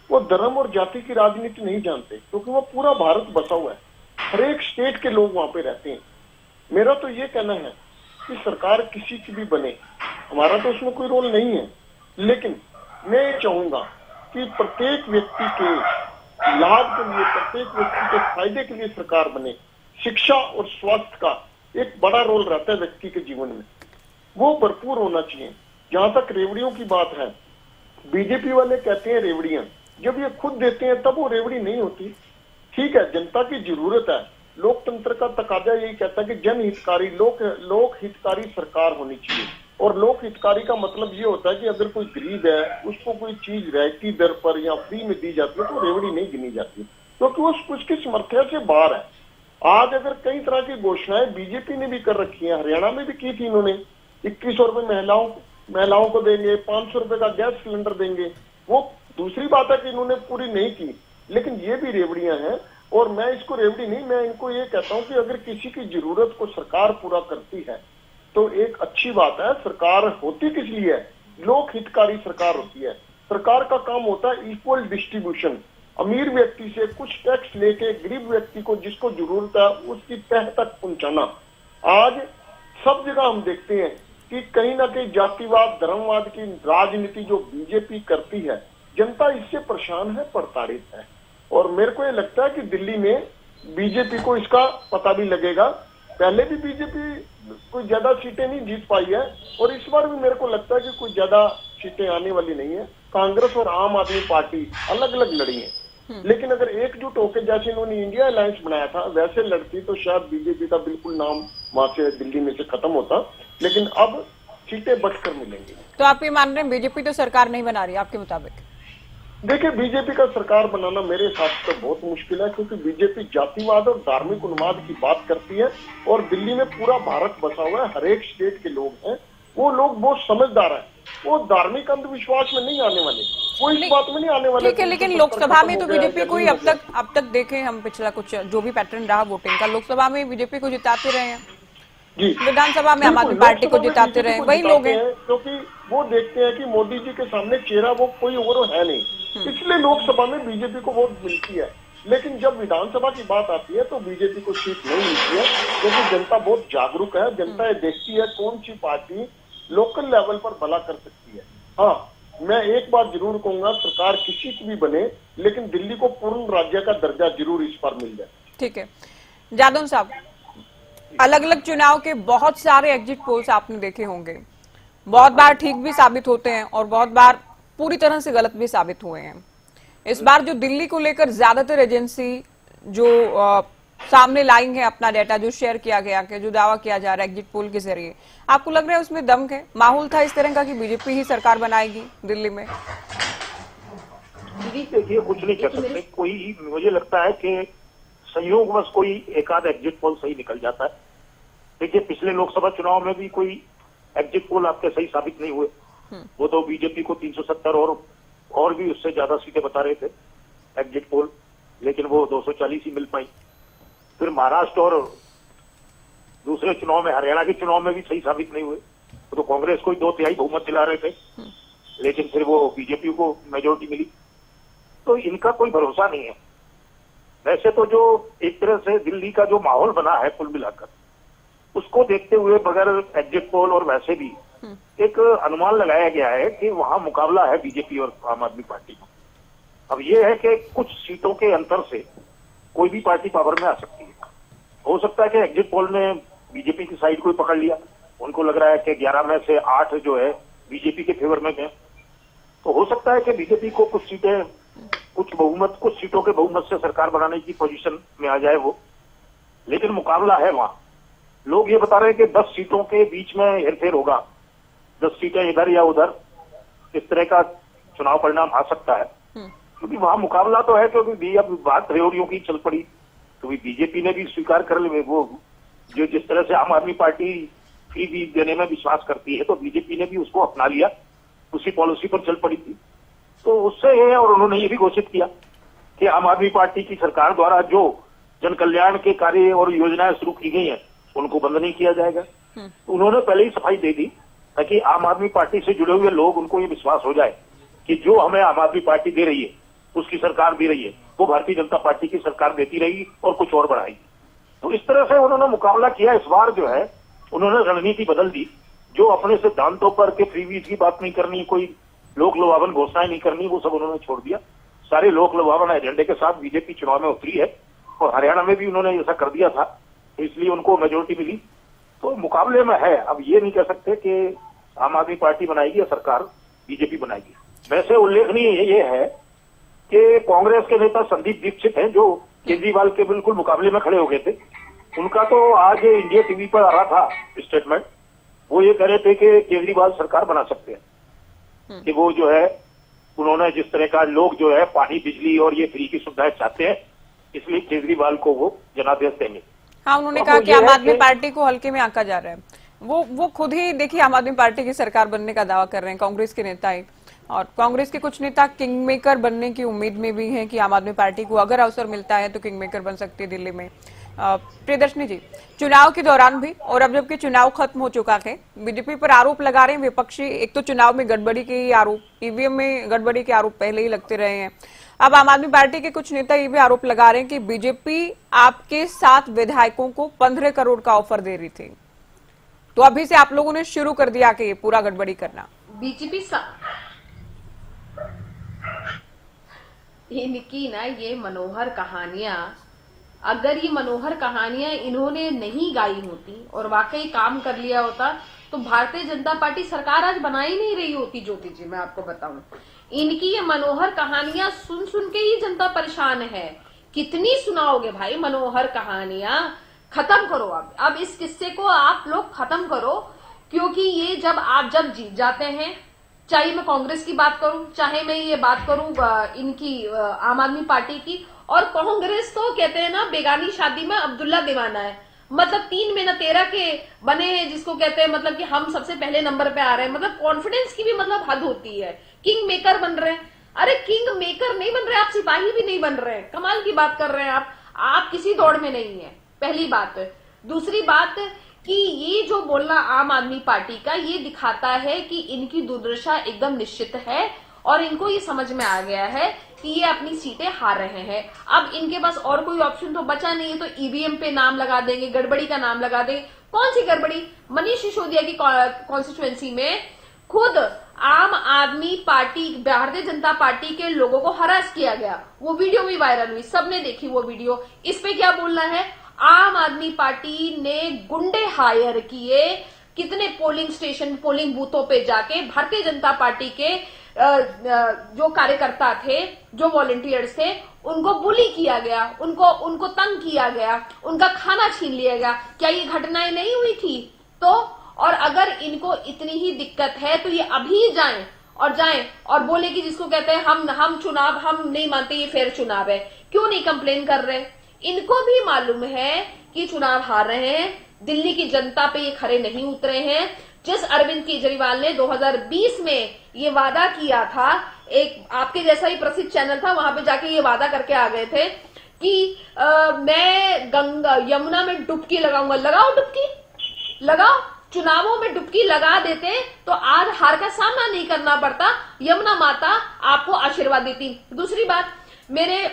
वो धर्म और जाति की राजनीति नहीं जानते, क्योंकि वो पूरा भारत बसा हुआ है, हर एक स्टेट के लोग वहां पे रहते हैं। मेरा तो ये कहना है कि सरकार किसी की भी बने, हमारा तो उसमें कोई रोल नहीं है, लेकिन मैं ये चाहूंगा कि प्रत्येक व्यक्ति के लाभ के लिए, प्रत्येक व्यक्ति के फायदे के लिए सरकार बने। शिक्षा और स्वास्थ्य का एक बड़ा रोल रहता है व्यक्ति के जीवन में, वो भरपूर होना चाहिए। जहां तक रेवड़ियों की बात है, बीजेपी वाले कहते हैं रेवड़ियां, जब ये खुद देते हैं तब वो रेवड़ी नहीं होती। ठीक है, जनता की जरूरत है, लोकतंत्र का तकाजा यही कहता है कि जनहितकारी लोक हितकारी सरकार होनी चाहिए। और लोक हितकारी का मतलब ये होता है कि अगर कोई गरीब है, उसको कोई चीज रियायती दर पर या फ्री में दी जाती है तो रेवड़ी नहीं गिनी जाती, क्योंकि वो उसकी समर्थ्या से बाहर है। आज अगर कई तरह की घोषणाएं बीजेपी ने भी कर रखी है, हरियाणा में भी की थी इन्होंने, 2100 रुपए महिलाओं को देंगे, 500 रुपए का गैस सिलेंडर देंगे। वो दूसरी बात है कि इन्होंने पूरी नहीं की, लेकिन ये भी रेवड़ियां हैं। और मैं इसको रेवड़ी नहीं, मैं इनको ये कहता हूं कि अगर किसी की जरूरत को सरकार पूरा करती है तो एक अच्छी बात है। सरकार होती किस लिए है? लोक हितकारी सरकार होती है। सरकार का काम होता है इक्वल डिस्ट्रीब्यूशन, अमीर व्यक्ति से कुछ टैक्स लेके गरीब व्यक्ति को जिसको जरूरत है उसकी तह तक पहुंचाना। आज सब जगह हम देखते हैं कि कहीं ना कहीं जातिवाद, धर्मवाद की राजनीति जो बीजेपी करती है, जनता इससे परेशान है, प्रताड़ित है। और मेरे को ये लगता है कि दिल्ली में बीजेपी को इसका पता भी लगेगा। पहले भी बीजेपी कोई ज्यादा सीटें नहीं जीत पाई है, और इस बार भी मेरे को लगता है कि कोई ज्यादा सीटें आने वाली नहीं है। कांग्रेस और आम आदमी पार्टी अलग अलग लड़ी है, लेकिन अगर एकजुट होकर जैसे इन्होंने इंडिया अलायंस बनाया था वैसे लड़ती तो शायद बीजेपी का बिल्कुल नाम वहां से दिल्ली में से खत्म होता। लेकिन अब सीटें बढ़कर मिलेंगी। तो आप ये मान रहे हैं बीजेपी तो सरकार नहीं बना रही आपके मुताबिक? देखिए, बीजेपी का सरकार बनाना मेरे हिसाब से बहुत मुश्किल है, क्योंकि बीजेपी जातिवाद और धार्मिक उन्माद की बात करती है। और दिल्ली में पूरा भारत बसा हुआ है, हर एक स्टेट के लोग हैं, वो लोग बहुत समझदार हैं, वो धार्मिक अंधविश्वास में नहीं आने वाले, वो इस बात में नहीं आने वाले। ठीक है, लेकिन लोकसभा में तो बीजेपी को ही अब तक देखें हम, पिछला कुछ जो भी पैटर्न रहा वोटिंग का, लोकसभा में बीजेपी को जिताते रहे हैं, जी विधानसभा में आम आदमी पार्टी को जिताते रहे, वही लोग हैं। क्योंकि वो देखते हैं कि मोदी जी के सामने चेहरा वो कोई और है नहीं, इसलिए लोकसभा में बीजेपी को वोट मिलती है। लेकिन जब विधानसभा की बात आती है तो बीजेपी को सीट नहीं मिलती है, क्योंकि जनता बहुत जागरूक है। जनता ये देखती है कौन सी पार्टी लोकल लेवल पर भला कर सकती है। हाँ, मैं एक बात जरूर कहूंगा, सरकार किसी की भी बने, लेकिन दिल्ली को पूर्ण राज्य का दर्जा जरूर इस पर मिल जाए। ठीक है, जादव साहब, अलग अलग चुनाव के बहुत सारे एग्जिट पोल्स आपने देखे होंगे, बहुत बार ठीक भी साबित होते हैं और बहुत बार पूरी तरह से गलत भी साबित हुए हैं। इस बार जो दिल्ली को लेकर ज्यादातर एजेंसी जो सामने लाई है अपना डेटा जो शेयर किया गया कि जो दावा किया जा रहा है एग्जिट पोल के जरिए, आपको लग रहा है उसमें दम है? माहौल था इस तरह का कि बीजेपी ही सरकार बनाएगी दिल्ली में? देखिए, कुछ नहीं कर सकते कोई। मुझे लगता है कि संयोगवश कोई एक आध एग्जिट पोल सही निकल जाता है। देखिए, पिछले लोकसभा चुनाव में भी कोई एग्जिट पोल आपके सही साबित नहीं हुए। वो तो बीजेपी को 370 और भी उससे ज्यादा सीटें बता रहे थे एग्जिट पोल, लेकिन वो 240 ही मिल पाई। फिर महाराष्ट्र और दूसरे चुनाव में, हरियाणा के चुनाव में भी सही साबित नहीं हुए। तो कांग्रेस को 2/3 बहुमत दिला रहे थे, लेकिन फिर वो बीजेपी को मेजोरिटी मिली। तो इनका कोई भरोसा नहीं है। वैसे तो जो एक तरह से दिल्ली का जो माहौल बना है कुल मिलाकर, उसको देखते हुए बगैर एग्जिट पोल और वैसे भी एक अनुमान लगाया गया है कि वहां मुकाबला है बीजेपी और आम आदमी पार्टी का। अब ये है कि कुछ सीटों के अंतर से कोई भी पार्टी पावर में आ सकती है। हो सकता है कि एग्जिट पोल ने बीजेपी की साइड को ही पकड़ लिया, उनको लग रहा है कि 11 में से 8 जो है बीजेपी के फेवर में गए। तो हो सकता है कि बीजेपी को कुछ सीटें, कुछ सीटों के बहुमत से सरकार बनाने की पोजीशन में आ जाए वो, लेकिन मुकाबला है वहां। लोग ये बता रहे हैं कि 10 सीटों के बीच में हेरफेर होगा, 10 सीटें इधर या उधर, इस तरह का चुनाव परिणाम आ सकता है। क्योंकि वहां मुकाबला तो है, क्योंकि अब बात रेवड़ियों की चल पड़ी, तो बीजेपी ने भी स्वीकार कर लिया वो जो जिस तरह से आम आदमी पार्टी फ्री भी देने में विश्वास करती है, तो बीजेपी ने भी उसको अपना लिया, उसी पॉलिसी पर चल पड़ी थी। तो उससे है, और उन्होंने ये भी घोषित किया कि आम आदमी पार्टी की सरकार द्वारा जो जन कल्याण के कार्य और योजनाएं शुरू की गई हैं उनको बंद नहीं किया जाएगा। तो उन्होंने पहले ही सफाई दे दी ताकि आम आदमी पार्टी से जुड़े हुए लोग, उनको ये विश्वास हो जाए कि जो हमें आम आदमी पार्टी दे रही है, उसकी सरकार दे रही है, वो भारतीय जनता पार्टी की सरकार देती रहेगी और कुछ और बढ़ाएगी। तो इस तरह से उन्होंने मुकाबला किया। इस बार जो है उन्होंने रणनीति बदल दी, जो अपने सिद्धांतों पर के फ्रीवीज की बात नहीं करनी, कोई लोक लुभावन घोषणाएं नहीं करनी, वो सब उन्होंने छोड़ दिया। सारे लोक लुभावन एजेंडे के साथ बीजेपी चुनाव में उतरी है, और हरियाणा में भी उन्होंने ऐसा कर दिया था, इसलिए उनको मेजोरिटी मिली। तो मुकाबले में है। अब ये नहीं कह सकते कि आम आदमी पार्टी बनाएगी या सरकार बीजेपी बनाएगी। वैसे उल्लेखनीय ये है कि कांग्रेस के नेता संदीप दीक्षित हैं जो केजरीवाल के बिल्कुल मुकाबले में खड़े हो गए थे। उनका तो आज इंडिया टीवी पर आ रहा था स्टेटमेंट। वो ये कह रहे थे कि केजरीवाल सरकार बना सकते हैं, कि वो जो है उन्होंने जिस तरह का लोग जो है पानी बिजली और ये फ्री की सुविधाएं चाहते हैं, इसलिए केजरीवाल को वो जनादेश देंगे। हाँ, उन्होंने कहा कि आम आदमी पार्टी को हल्के में आंका जा रहा है। वो खुद ही देखिए आम आदमी पार्टी की सरकार बनने का दावा कर रहे हैं, कांग्रेस के नेता ही। और कांग्रेस के कुछ नेता किंग मेकर बनने की उम्मीद में भी हैं कि आम आदमी पार्टी को अगर अवसर मिलता है तो किंग मेकर बन सकती है दिल्ली में। प्रियदर्शनी जी, चुनाव के दौरान भी और अब जबकि चुनाव खत्म हो चुका है, बीजेपी पर आरोप लगा रहे हैं विपक्षी। एक तो चुनाव में गड़बड़ी के आरोप, ईवीएम में गड़बड़ी के आरोप पहले ही लगते रहे हैं। अब आम आदमी पार्टी के कुछ नेता ये भी आरोप लगा रहे हैं कि बीजेपी आपके 7 विधायकों को 15 करोड़ का ऑफर दे रही थी, तो अभी से आप लोगों ने शुरू कर दिया कि ये पूरा गड़बड़ी करना। बीजेपी इनकी ना ये मनोहर कहानियां, अगर ये मनोहर कहानियां इन्होंने नहीं गाई होती और वाकई काम कर लिया होता तो भारतीय जनता पार्टी सरकार आज बना ही नहीं रही होती। ज्योति जी, मैं आपको बताऊं, इनकी ये मनोहर कहानियां सुन सुन के ही जनता परेशान है। कितनी सुनाओगे भाई मनोहर कहानियां? खत्म करो अब इस किस्से को आप लोग खत्म करो, क्योंकि ये जब जीत जाते हैं, चाहे मैं कांग्रेस की बात करूं, चाहे मैं ये बात करूं इनकी आम आदमी पार्टी की, और कांग्रेस तो कहते हैं ना बेगानी शादी में अब्दुल्ला दीवाना है। मतलब 3 में न 13 के बने हैं, जिसको कहते हैं मतलब कि हम सबसे पहले नंबर पे आ रहे हैं। मतलब कॉन्फिडेंस की भी मतलब हद होती है। किंग मेकर बन रहे हैं। अरे किंग मेकर नहीं बन रहे आप, सिपाही भी नहीं बन रहे हैं। कमाल की बात कर रहे हैं आप किसी दौड़ में नहीं है, पहली बात। दूसरी बात कि ये जो बोलना आम आदमी पार्टी का, ये दिखाता है कि इनकी दुर्दशा एकदम निश्चित है और इनको ये समझ में आ गया है कि ये अपनी सीटें हार रहे हैं। अब इनके पास और कोई ऑप्शन तो बचा नहीं है, तो ईवीएम पे नाम लगा देंगे, गड़बड़ी का नाम लगा देंगे। कौन सी गड़बड़ी? मनीष सिसोदिया की कॉन्स्टिट्यूएंसी में खुद आम आदमी पार्टी, भारतीय जनता पार्टी के लोगों को हरास किया गया। वो वीडियो भी वायरल हुई, सबने देखी वो वीडियो। इस पे क्या बोलना है? आम आदमी पार्टी ने गुंडे हायर किए, कितने पोलिंग स्टेशन, पोलिंग बूथों पे जाके भारतीय जनता पार्टी के जो कार्यकर्ता थे, जो वॉलंटियर्स थे, उनको बुली किया गया, उनको तंग किया गया, उनका खाना छीन लिया गया। क्या ये घटनाएं नहीं हुई थी? तो और अगर इनको इतनी ही दिक्कत है तो ये अभी जाएं और बोले कि जिसको कहते हैं हम चुनाव हम नहीं मानते, ये फेयर चुनाव है। क्यों नहीं कंप्लेन कर रहे? इनको भी मालूम है कि चुनाव हार रहे हैं, दिल्ली की जनता पे ये खरे नहीं उतरे हैं। जिस अरविंद केजरीवाल ने 2020 में ये वादा किया था, एक आपके जैसा ही प्रसिद्ध चैनल था, वहां पे जाके ये वादा करके आ गए थे कि मैं गंगा यमुना में डुबकी लगाऊंगा। लगाओ डुबकी, लगाओ। चुनावों में डुबकी लगा देते तो आज हार का सामना नहीं करना पड़ता, यमुना माता आपको आशीर्वाद देती। दूसरी बात, मेरे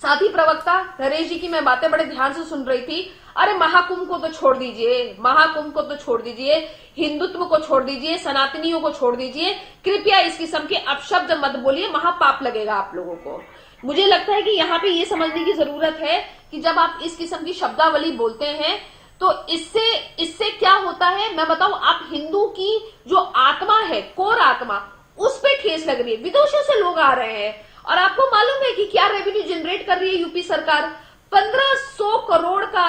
साथी प्रवक्ता नरेश जी की मैं बातें बड़े ध्यान से सुन रही थी। अरे महाकुंभ को तो छोड़ दीजिए, महाकुंभ को तो छोड़ दीजिए, हिंदुत्व को छोड़ दीजिए, सनातनियों को छोड़ दीजिए। कृपया इस किस्म के अपशब्द मत बोलिए, महापाप लगेगा आप लोगों को। मुझे लगता है कि यहाँ पे ये समझने की जरूरत है कि जब आप इस किस्म की शब्दावली बोलते हैं तो इससे क्या होता है मैं बताऊं। आप हिंदू की जो आत्मा है, कोर आत्मा, उस पे ठेस लग रही है। विदेशों से लोग आ रहे हैं और आपको मालूम है कि क्या रेवेन्यू जनरेट कर रही है यूपी सरकार? 1500 करोड़ का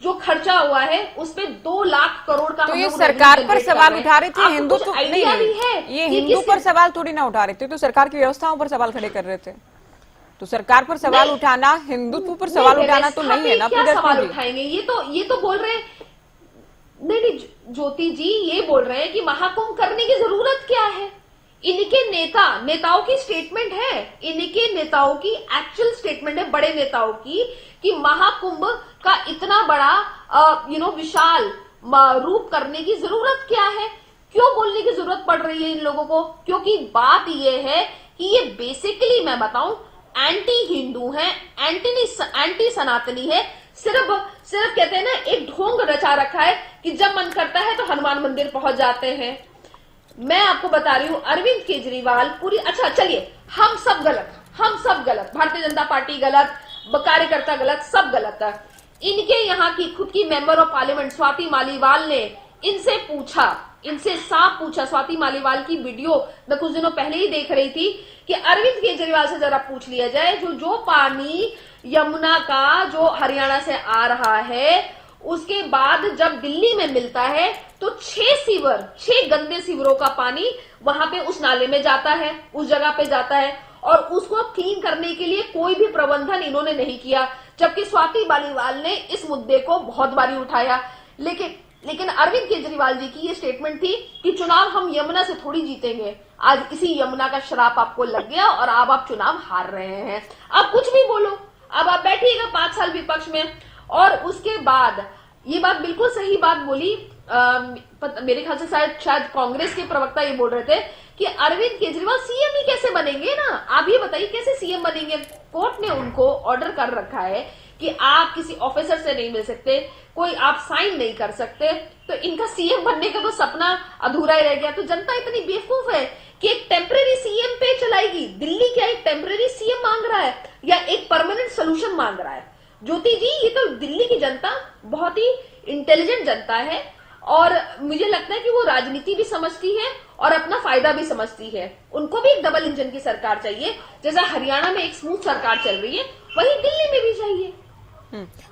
जो खर्चा हुआ है उस पे 2 लाख करोड़ का। तो ये सरकार पर सवाल उठा रहे थे, हिंदुत्व नहीं है, ये हिंदू पर सवाल थोड़ी ना उठा रहे थे, तो सरकार की व्यवस्थाओं पर सवाल खड़े कर रहे थे। तो सरकार पर सवाल उठाना, हिंदुत्व पर सवाल उठाना तो नहीं है ना। क्या सवाल उठाएंगे? ये तो बोल रहे नहीं ज्योति जी, ये बोल रहे हैं कि महाकुंभ करने की जरूरत क्या है। इनके नेताओं की स्टेटमेंट है, इनके नेताओं की एक्चुअल स्टेटमेंट है, बड़े नेताओं की, कि महाकुंभ का इतना बड़ा विशाल रूप करने की जरूरत क्या है, क्यों बोलने की जरूरत पड़ रही है इन लोगों को? क्योंकि बात ये है कि ये बेसिकली मैं बताऊं एंटी हिंदू है, एंटी सनातनी है। सिर्फ कहते हैं ना, एक ढोंग रचा रखा है कि जब मन करता है तो हनुमान मंदिर पहुंच जाते हैं। मैं आपको बता रही हूं, अरविंद केजरीवाल पूरी, अच्छा चलिए हम सब गलत, भारतीय जनता पार्टी गलत, कार्यकर्ता गलत, सब गलत है। इनके यहाँ की खुद की member of parliament Swati Maliwal ने इनसे पूछा, इनसे साफ पूछा। स्वाति मालीवाल की वीडियो मैं कुछ दिनों पहले ही देख रही थी कि अरविंद केजरीवाल से जरा पूछ लिया जाए, जो पानी यमुना का जो हरियाणा से आ रहा है उसके बाद जब दिल्ली में मिलता है तो 6 गंदे सीवरों का पानी वहां पे उस नाले में जाता है, उस जगह पे जाता है, और उसको क्लीन करने के लिए कोई भी प्रबंधन इन्होंने नहीं किया। जबकि स्वाति मालीवाल ने इस मुद्दे को बहुत बारी उठाया, लेकिन अरविंद केजरीवाल जी की ये स्टेटमेंट थी कि चुनाव हम यमुना से थोड़ी जीतेंगे। आज इसी यमुना का श्राप आपको लग गया और अब आप चुनाव हार रहे हैं। अब कुछ भी बोलो, अब आप बैठिएगा 5 साल विपक्ष में। और उसके बाद ये बात बिल्कुल सही बात बोली, मेरे ख्याल से शायद कांग्रेस के प्रवक्ता ये बोल रहे थे कि अरविंद केजरीवाल सीएम ही कैसे बनेंगे ना। आप ये बताइए कैसे सीएम बनेंगे? कोर्ट ने उनको ऑर्डर कर रखा है कि आप किसी ऑफिसर से नहीं मिल सकते, कोई आप साइन नहीं कर सकते, तो इनका सीएम बनने का तो सपना अधूरा ही रह गया। तो जनता इतनी बेवकूफ है कि एक टेम्परेरी सीएम पे चलाएगी। दिल्ली क्या एक टेम्परेरी सीएम मांग रहा है या एक परमानेंट सोल्यूशन मांग रहा है? ज्योति जी, ये तो दिल्ली की जनता बहुत ही इंटेलिजेंट जनता है और मुझे लगता है कि वो राजनीति भी समझती है और अपना फायदा भी समझती है। उनको भी एक डबल इंजन की सरकार चाहिए, जैसा हरियाणा में एक स्मूथ सरकार चल रही है वही दिल्ली में भी चाहिए।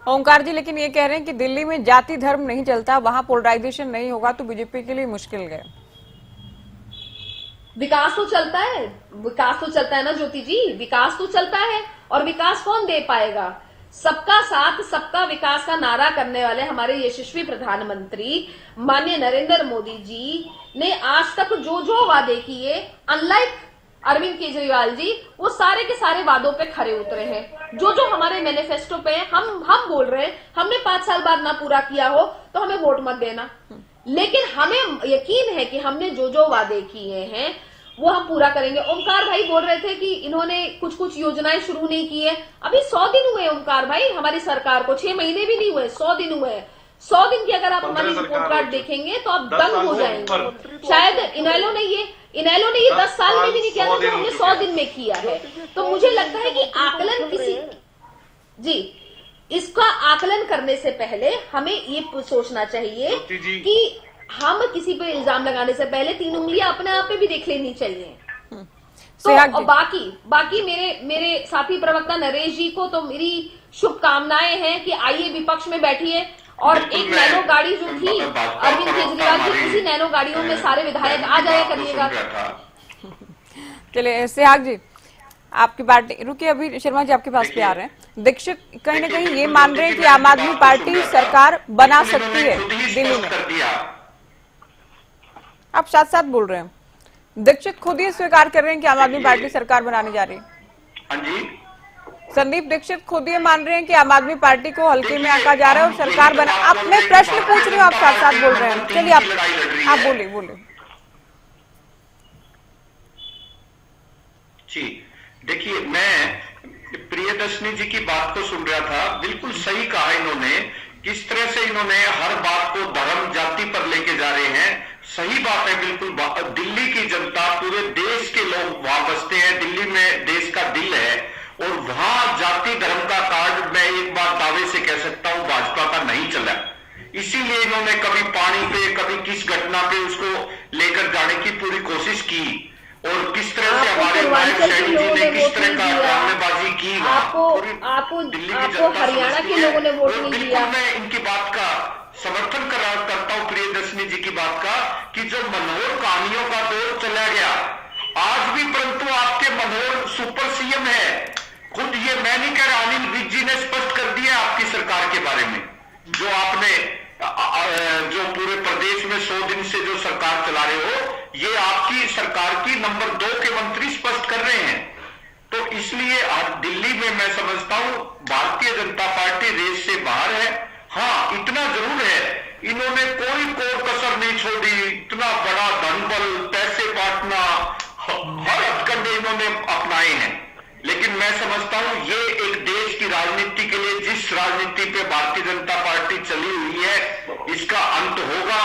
ओंकार जी, लेकिन ये कह रहे हैं कि दिल्ली में जाति धर्म नहीं चलता, वहां पोलराइजेशन नहीं होगा तो बीजेपी के लिए मुश्किल है। विकास तो चलता है, विकास तो चलता है ना ज्योति जी, विकास तो चलता है। और विकास कौन दे पाएगा? सबका साथ सबका विकास का नारा करने वाले हमारे यशस्वी प्रधानमंत्री माननीय नरेंद्र मोदी जी ने आज तक जो वादे किए, अनलाइक अरविंद केजरीवाल जी, वो सारे के सारे वादों पे खरे उतरे हैं। जो हमारे मैनिफेस्टो पे हम बोल रहे हैं, हमने 5 साल बाद ना पूरा किया हो तो हमें वोट मत देना, लेकिन हमें यकीन है कि हमने जो वादे किए हैं वो हम पूरा करेंगे। ओमकार भाई बोल रहे थे कि इन्होंने कुछ योजनाएं शुरू नहीं की है। अभी 100 दिन हुए ओमकार भाई हमारी सरकार को, 6 महीने भी नहीं हुए, 100 दिन हुए। 100 दिन की अगर आप हमारी रिपोर्ट कार्ड देखेंगे तो आप दंग हो जाएंगे। शायद इनेलो ने ये 10 साल में भी नहीं किया था जो हमने 100 दिन में किया है। तो मुझे लगता है कि आकलन इसका आकलन करने से पहले हमें ये सोचना चाहिए कि हम किसी पे इल्जाम लगाने से पहले 3 उंगलियां अपने आप पे भी देख लेनी चाहिए। तो और बाकी मेरे साथी प्रवक्ता नरेश जी को तो मेरी शुभकामनाएं हैं कि आइए विपक्ष में बैठिए और एक नैनो गाड़ी जो थी अरविंद केजरीवाल की, उसी नैनो गाड़ियों में सारे विधायक आ जाया करिएगा। चलिए सेहग जी, आपकी पार्टी रुकिए, अभी शर्मा जी आपके पास पे आ रहे हैं। दीक्षित कहीं ना कहीं ये मान रहे हैं कि आम आदमी पार्टी सरकार बना सकती है दिल्ली में, आप साथ साथ बोल रहे हैं। दीक्षित खुद ही स्वीकार कर रहे हैं कि आम आदमी पार्टी सरकार बनाने जा रही है। हाँ जी, संदीप दीक्षित खुद ये मान रहे हैं कि आम आदमी पार्टी को हल्के में आंका जा रहा है और सरकार बना। आप मैं प्रश्न पूछ रही हूँ, आप साथ साथ बोल रहे हैं। चलिए आप बोलिए। जी देखिए, मैं प्रियदर्शनी जी की बात को सुन रहा था, बिल्कुल सही कहा इन्होंने। किस तरह से इन्होंने हर बात को धर्म जाति पर लेके जा रहे हैं। सही बात है, बिल्कुल। दिल्ली की जनता, पूरे देश के लोग वहां बसते हैं, दिल्ली में देश का दिल है और वहां जाति धर्म का कार्ड मैं एक बार दावे से कह सकता हूं भाजपा का नहीं चला। इसीलिए इन्होंने कभी पानी पे, कभी किस घटना पे उसको लेकर जाने की पूरी कोशिश की और किस तरह से हमारे नायक सैनी जी ने किस तरह का ड्रामेबाजी की। आपको हरियाणा के लोगों ने वोट नहीं दिया। मैं इनकी बात का समर्थन करता हूं, प्रियदर्शनी जी की बात का, कि जो मनोहर कहानियों का दौर चला गया आज भी, परंतु आपके मनोहर सुपर सीएम है। खुद ये मैं नहीं कह रहा, अनिल विज जी ने स्पष्ट कर दिया आपकी सरकार के बारे में। जो आपने जो पूरे प्रदेश में 100 दिन से जो सरकार चला रहे हो, ये आपकी सरकार की नंबर 2 के मंत्री स्पष्ट कर रहे हैं। तो इसलिए दिल्ली में मैं समझता हूं भारतीय जनता पार्टी रेस से बाहर है। हाँ, इतना जरूर है, इन्होंने कोई कोर कसर नहीं छोड़ी। इतना बड़ा धनबल, पैसे बांटना, हर हथकंडे इन्होंने अपनाए हैं। लेकिन मैं समझता हूं ये एक देश की राजनीति के लिए, जिस राजनीति पे भारतीय जनता पार्टी चली हुई है, इसका अंत होगा।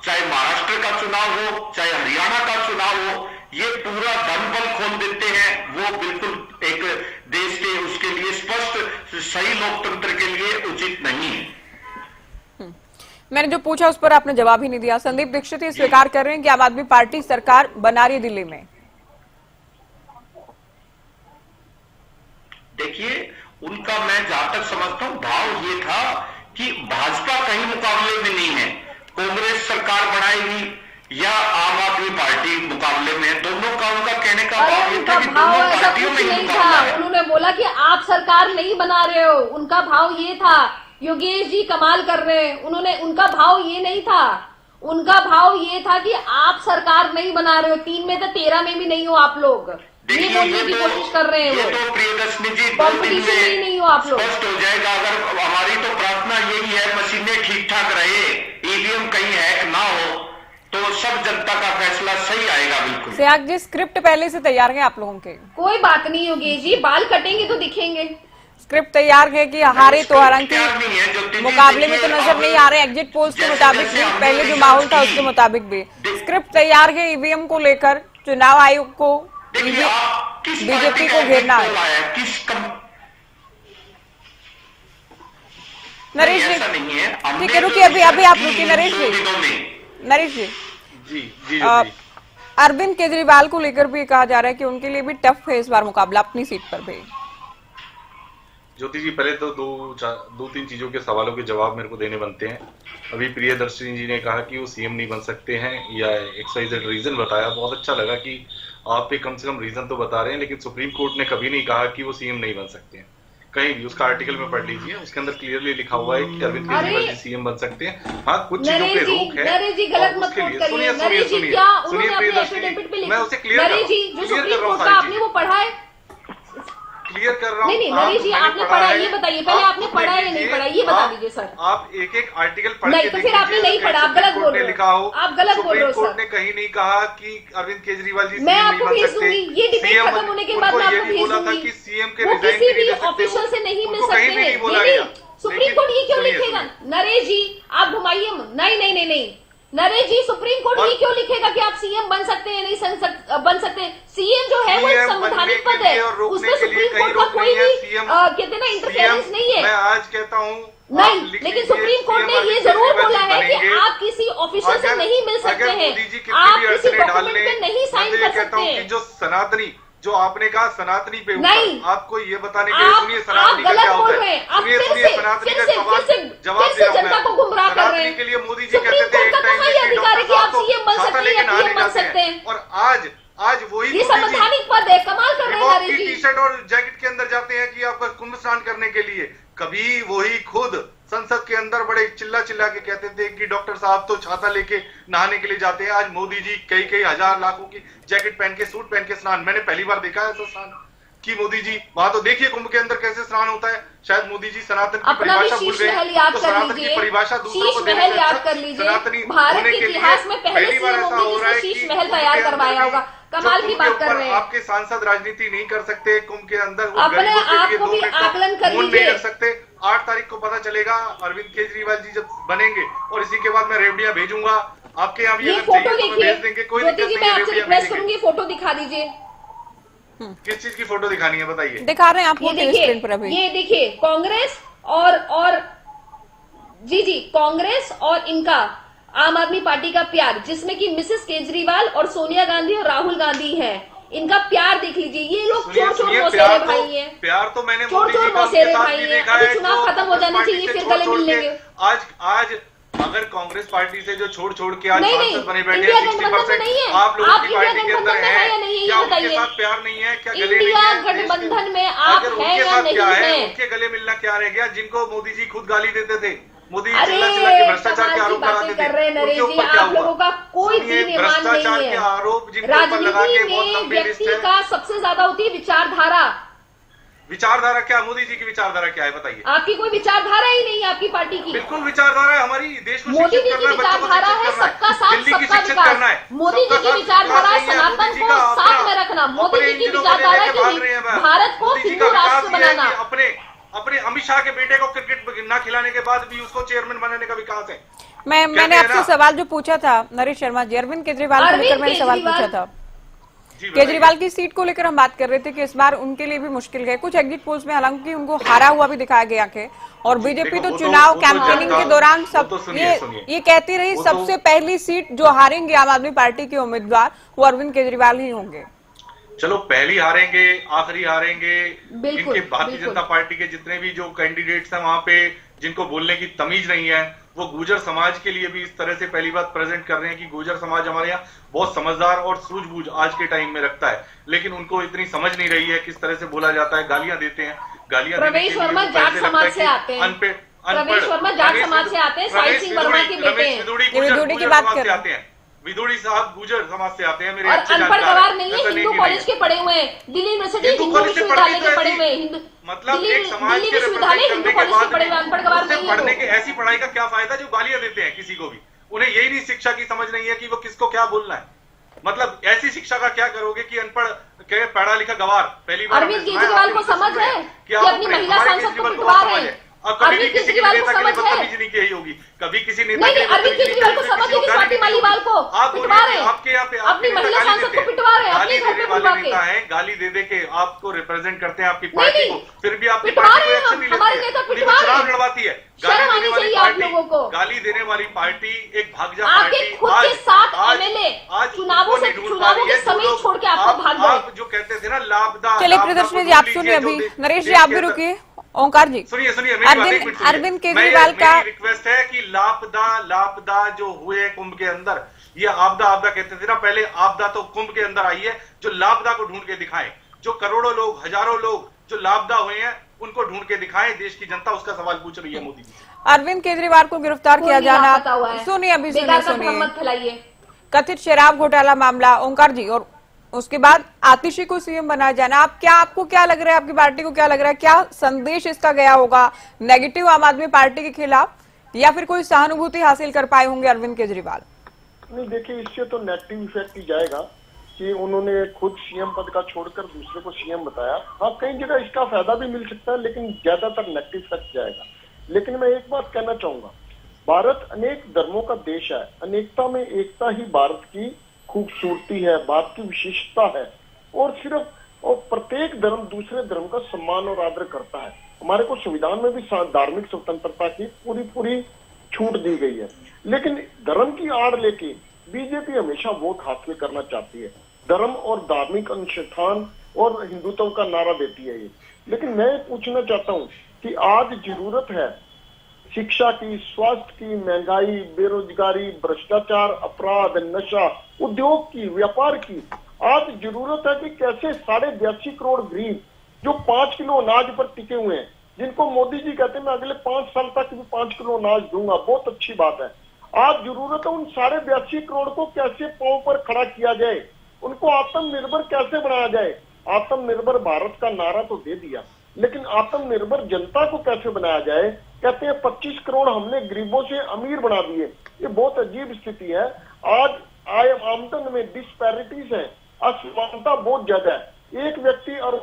चाहे महाराष्ट्र का चुनाव हो, चाहे हरियाणा का चुनाव हो, ये पूरा धर्मबल खोल देते हैं, वो बिल्कुल एक देश के उसके लिए स्पष्ट सही लोकतंत्र के लिए उचित नहीं है। मैंने जो पूछा उस पर आपने जवाब ही नहीं दिया। संदीप दीक्षित ये स्वीकार कर रहे हैं कि आम आदमी पार्टी सरकार बना रही है दिल्ली में। देखिए, उनका मैं जहां तक समझता हूं भाव ये था कि भाजपा कहीं मुकाबले में नहीं है, कांग्रेस सरकार बनाएगी या आम आदमी पार्टी मुकाबले में है। दोनों का उनका कहने का भाव ये था कि दोनों पार्टियों में ही मुकाबला है। उन्होंने बोला कि आप सरकार नहीं बना रहे हो, उनका भाव ये था। योगेश जी कमाल कर रहे हैं, उनका भाव ये नहीं था। उनका भाव ये था कि आप सरकार नहीं बना रहे हो, 3 में तो 13 में भी नहीं हो आप लोग, ये बोलने की कोशिश कर रहे हैं। ये तो प्रियदर्शनी जी कॉम्पिटिशन में ही नहीं हो आप लोग। स्पष्ट हो जाएगा। अगर हमारी तो प्रार्थना यही है मशीनें ठीक ठाक रहे, ईवीएम कहीं हैक ना हो, तो सब जनता का फैसला सही आएगा। बिल्कुल सहयाग जी, स्क्रिप्ट पहले से तैयार है आप लोगों के? कोई बात नहीं योगेश जी, बाल कटेंगे तो दिखेंगे। स्क्रिप्ट तैयार है कि हारे तो हालांकि मुकाबले में तो नजर नहीं आ रहे, एग्जिट पोल्स के मुताबिक भी, पहले जो माहौल था उसके मुताबिक भी। स्क्रिप्ट तैयार है ईवीएम को लेकर, चुनाव आयोग को बीजेपी को घेरना है। नरेश जी ठीक है, रुकिए, अभी आप रुकिए नरेश जी। जी अरविंद केजरीवाल को लेकर भी कहा जा रहा है कि उनके लिए भी टफ है इस बार मुकाबला अपनी सीट पर भी। ज्योति जी, पहले तो दो तीन चीजों के सवालों के जवाब मेरे को देने बनते हैं। अभी प्रियदर्शनी जी ने कहा कि वो सीएम नहीं बन सकते हैं या XYZ रीजन बताया, बहुत अच्छा लगा कि आप पे कम से कम रीजन तो बता रहे हैं। लेकिन सुप्रीम कोर्ट ने कभी नहीं कहा कि वो सीएम नहीं बन सकते हैं, कहीं भी। उसका आर्टिकल में पढ़ लीजिए, उसके अंदर क्लियरली लिखा हुआ है कि अरविंद केजरीवाल जी सीएम बन सकते हैं। हाँ, कुछ चीजों पे रोक है। नरेश जी गलत मत कोट करिए। नरेश जी क्या उन्होंने अपने एफिडेविट पे लिखा? मैं उसे क्लियर नरेश जी जो सुप्रीम कोर्ट का आपने वो पढ़ा है? क्लियर कर रहा हूँ। नहीं नरेश जी, आपने पढ़ा है ये बताइए, पहले आपने पढ़ा है या नहीं पढ़ा ये बता दीजिए सर। आप एक आर्टिकल पढ़ नहीं, तो फिर आपने नहीं पढ़ा, आप गलत बोल रहे हो। लिखा हो, आप गलत बोल रहे हो सुप्रीम कोर्ट सर। ने कहीं नहीं कहा कि अरविंद केजरीवाल जी मैं आपको भेज दूंगी, ये डिबेट खत्म होने के बाद मैं आपको भेज दूंगी। कि सीएम के वो किसी भी ऑफिशियल से नहीं मिल सकते हैं। सुप्रीम कोर्ट ये क्यों लिखेगा? नरेश जी आप घुमाइए, नहीं नरेश जी, सुप्रीम कोर्ट ये क्यों लिखेगा कि आप सीएम बन सकते हैं नहीं बन सकते? सीएम जो है वो एक संवैधानिक पद है, उसमें सुप्रीम कोर्ट का कोई भी कहते हैं ना इंटरफेरेंस नहीं है। मैं आज कहता हूँ नहीं, लेकिन सुप्रीम कोर्ट ने ये जरूर बोला है कि आप किसी ऑफिशियल से नहीं मिल सकते हैं, आप किसी डॉक्यूमेंट पे नहीं साइन कर सकते हैं। जो सनातनी, जो आपने कहा सनातनी पे नहीं, आपको ये बताने के लिए, सुनिए सनातनी का क्या होता है, सुनिए सनातनी का सवाल जवाब दे रहा हूं मैं। सनातनी के लिए मोदी जी कहते थे एक टाइम में डॉक्टर साहब तो लेके नहाने जाते हैं, और आज वही ये संवैधानिक पद है। कमाल कर रहे हैं नरेश जी। टी-शर्ट और जैकेट के अंदर जाते हैं कि आपका कुंभ स्नान करने के लिए। कभी वही खुद संसद के अंदर बड़े चिल्ला के कहते थे कि डॉक्टर साहब तो छाता लेके नहाने के लिए जाते हैं। आज मोदी जी कई हजार लाखों की जैकेट पहन के, सूट पहन के स्नान, मैंने पहली बार देखा है ऐसा स्नान कि मोदी जी वहां तो देखिए कुंभ के अंदर कैसे स्नान होता है। शायद मोदी जी सनातन की परिभाषा भूल गए, तो सनातन की परिभाषा दूसरों को देने से सनातनी होने के लिए पहली बार ऐसा हो रहा है कि तैयार करवाया होगा। कमाल की बात कर रहे हैं। आपके सांसद राजनीति नहीं कर सकते कुंभ के अंदर, अपने आप को भी आकलन कर लीजिए। नहीं कर सकते। 8 तारीख को पता चलेगा अरविंद केजरीवाल जी जब बनेंगे, और इसी के बाद मैं रेवड़िया भेजूंगा आपके यहाँ भी। ये फोटो देखिए, कोई दिक्कत नहीं, मैं आपसे रिक्वेस्ट करूंगी फोटो दिखा दीजिए। किस चीज की फोटो दिखानी है बताइए? दिखा रहे हैं आपको स्क्रीन पर अभी। ये देखिए कांग्रेस और जी कांग्रेस और इनका आम आदमी पार्टी का प्यार, जिसमें कि मिसेस केजरीवाल और सोनिया गांधी और राहुल गांधी हैं। इनका प्यार देख लीजिए। ये लोग चोर मौसेरे भाई हैं। प्यार तो मैंने चोर मौसेरे भाई हैं। अभी चुनाव खत्म हो जाने चाहिए, फिर गले मिल लेंगे। आज अगर कांग्रेस पार्टी से जो छोड़ के आज सांसद बने बैठे हैं 60%, आप लोगों की पार्टी के अंदर है, क्या उनके साथ प्यार नहीं है? क्या गले नहीं है? गठबंधन में आप हैं या नहीं है? उनके गले मिलना क्या रह गया, जिनको मोदी जी खुद गाली देते थे? मोदी चिल्ला के भ्रष्टाचार के आरोप लगाते थे, उनके ऊपर क्या हुआ? लोगों का कोई भ्रष्टाचार के आरोप जिनके ऊपर लगा के बहुत लंबी लिस्ट है। का सबसे ज्यादा होती है विचारधारा। विचारधारा क्या? मोदी जी की विचारधारा क्या है बताइए? आपकी कोई विचारधारा ही नहीं है आपकी पार्टी की। बिल्कुल विचारधारा है हमारी, देश को मोदी जी की विचारधारा है सबका साथ सबका विकास। मोदी जी की विचारधारा सनातन को साथ में रखना। मोदी जी की विचारधारा की भारत को हिंदू राष्ट्र बनाना। अपने अमित शाह के बेटे को क्रिकेट ना खिलाने के बाद भी उसको चेयरमैन बनाने का विकास है। मैंने आपसे सवाल जो पूछा था नरेश शर्मा जी, अरविंद केजरीवाल को लेकर मैंने सवाल पूछा था। केजरीवाल की सीट को लेकर हम बात कर रहे थे कि इस बार उनके लिए भी मुश्किल है। कुछ एग्जिट पोल्स में हालांकि उनको हारा हुआ भी दिखाया गया है और बीजेपी तो चुनाव कैंपेनिंग के दौरान सब ये कहती रही सबसे पहली सीट जो हारेंगे आम आदमी पार्टी के उम्मीदवार वो अरविंद केजरीवाल ही होंगे। चलो पहली हारेंगे, आखिरी हारेंगे, इनके भारतीय जनता पार्टी के जितने भी जो कैंडिडेट्स हैं वहां पे जिनको बोलने की तमीज नहीं है, वो गुर्जर समाज के लिए भी इस तरह से पहली बात प्रेजेंट कर रहे हैं कि गुर्जर समाज हमारे यहाँ बहुत समझदार और सूझबूझ आज के टाइम में रखता है, लेकिन उनको इतनी समझ नहीं रही है किस तरह से बोला जाता है। गालियां देते हैं, गालियां प्रवेश वर्मा जाट समाज से आते हैं, प्रवेश वर्मा जाट समाज से आते हैं, साई सिंह वर्मा के बेटे हैं, विदुड़ी की बात कर रहे हैं। विदुड़ी साहब गुर्जर समाज से आते हैं, मेरे और अनपढ़ गवार नहीं है, हिंदू कॉलेज के पढ़े हुए हैं, दिल्ली यूनिवर्सिटी हिंदू विश्वविद्यालय के पढ़े हुए हैं, मतलब एक समाज के विश्वविद्यालय हिंदू कॉलेज के पढ़े हुए अनपढ़ गवार नहीं है। पढ़ने के ऐसी पढ़ाई का क्या फायदा जो गालियां देते हैं किसी को भी, उन्हें यही नहीं शिक्षा की समझ नहीं है कि वो किसको क्या बोलना है। मतलब ऐसी शिक्षा का क्या करोगे कि अनपढ़ के पढ़ा लिखा गवार पहली बार अरविंद केजरीवाल को समझ है कि अपनी महिला सांसद को पिटवा रहे हैं। अब कभी भी किसी के नेता के लिए बदतमीजी नहीं की होगी, कभी किसी नेता के लिए अरविंद केजरीवाल को समझ है कि स्वाति मालीवाल को पिटवा रहे हैं, आपके यहाँ पे अपनी महिला सांसद को पिटवा रहे हैं, गाली देने वाले नेता हैं, गाली दे दे के आपको रिप्रेजेंट करते हैं आपकी पार्टी को, फिर भी आपकी पार्टी को एक्शन नहीं लेती है, चुनाव लड़वाती है। गाली देने वाली पार्टी एक भागजा पार्टी आज चुनावों के समय छोड़ के आपको भाग गए। आप जो कहते थे ना लाभदा, चलिए प्रदर्शनी जी आप सुनिए, अभी नरेश जी आप भी रुकिए, ओंकार जी सुनिए अरविंद केजरीवाल का रिक्वेस्ट है कि लापदा जो हुए कुंभ के अंदर, ये आपदा कहते थे ना पहले, आपदा तो कुंभ के अंदर आई है, जो लापदा को ढूंढ के दिखाएं, जो करोड़ों लोग हजारों लोग जो लापदा हुए हैं उनको ढूंढ के दिखाएं, देश की जनता उसका सवाल पूछ रही है मोदी जी। अरविंद केजरीवाल को गिरफ्तार किया जाना, सुनिए अभी सुनिए, कथित शराब घोटाला मामला, ओंकार जी, और उसके बाद आतिशी को सीएम बनाया जाना, आपको क्या लग रहा है, आपकी पार्टी को क्या लग रहा है, क्या संदेश इसका गया होगा नेगेटिव आम आदमी पार्टी के खिलाफ, या फिर कोई सहानुभूति हासिल कर पाए होंगे अरविंद केजरीवाल? नहीं देखिए, इससे तो नेगेटिव इफेक्ट ही जाएगा कि उन्होंने खुद सीएम पद का छोड़कर दूसरे को सीएम बताया। हाँ, कई जगह इसका फायदा भी मिल सकता है, लेकिन ज्यादातर नेगेटिव इफेक्ट जाएगा। लेकिन मैं एक बात कहना चाहूंगा, भारत अनेक धर्मों का देश है, अनेकता में एकता ही भारत की खूबसूरती है, भारत की विशेषता है, और प्रत्येक धर्म दूसरे धर्म का सम्मान और आदर करता है। हमारे को संविधान में भी धार्मिक स्वतंत्रता की पूरी छूट दी गई है, लेकिन धर्म की आड़ लेके बीजेपी हमेशा वोट हासिल करना चाहती है, धर्म और धार्मिक अनुष्ठान और हिंदुत्व का नारा देती है ये। लेकिन मैं पूछना चाहता हूँ कि आज जरूरत है शिक्षा की, स्वास्थ्य की, महंगाई, बेरोजगारी, भ्रष्टाचार, अपराध, नशा, उद्योग की, व्यापार की, आज जरूरत है कि कैसे 82.5 करोड़ गरीब जो 5 किलो अनाज पर टिके हुए हैं, जिनको मोदी जी कहते हैं मैं अगले 5 साल तक भी 5 किलो अनाज दूंगा, बहुत अच्छी बात है। आज जरूरत है उन 82.5 करोड़ को कैसे पांव पर खड़ा किया जाए, उनको आत्मनिर्भर कैसे बनाया जाए। आत्मनिर्भर भारत का नारा तो दे दिया, लेकिन आत्मनिर्भर जनता को कैसे बनाया जाए। कहते हैं 25 करोड़ हमने गरीबों से अमीर बना दिए, ये बहुत अजीब स्थिति है। आज आमदन में डिस्पैरिटीज है, असमानता बहुत ज्यादा है, एक व्यक्ति और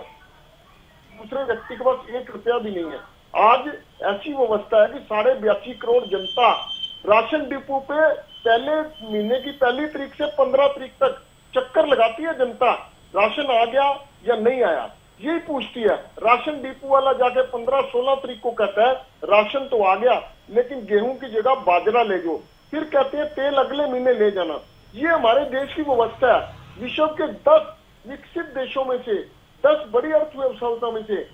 दूसरे व्यक्ति के पास 1 रुपया भी नहीं है। आज ऐसी व्यवस्था है कि 82.5 करोड़ जनता राशन डिपो पे पहले महीने की 1 तारीख से 15 तारीख तक चक्कर लगाती है जनता, राशन आ गया या नहीं आया, यही पूछती है। राशन डिपो वाला जाके 15-16 तारीख को कहता है राशन तो आ गया, लेकिन गेहूं की जगह बाजरा ले जाओ, फिर कहते हैं तेल अगले महीने ले जाना। ये हमारे देश की व्यवस्था है। विश्व के 10 विकसित देशों में से, 10 बड़ी अर्थव्यवस्थाओं में से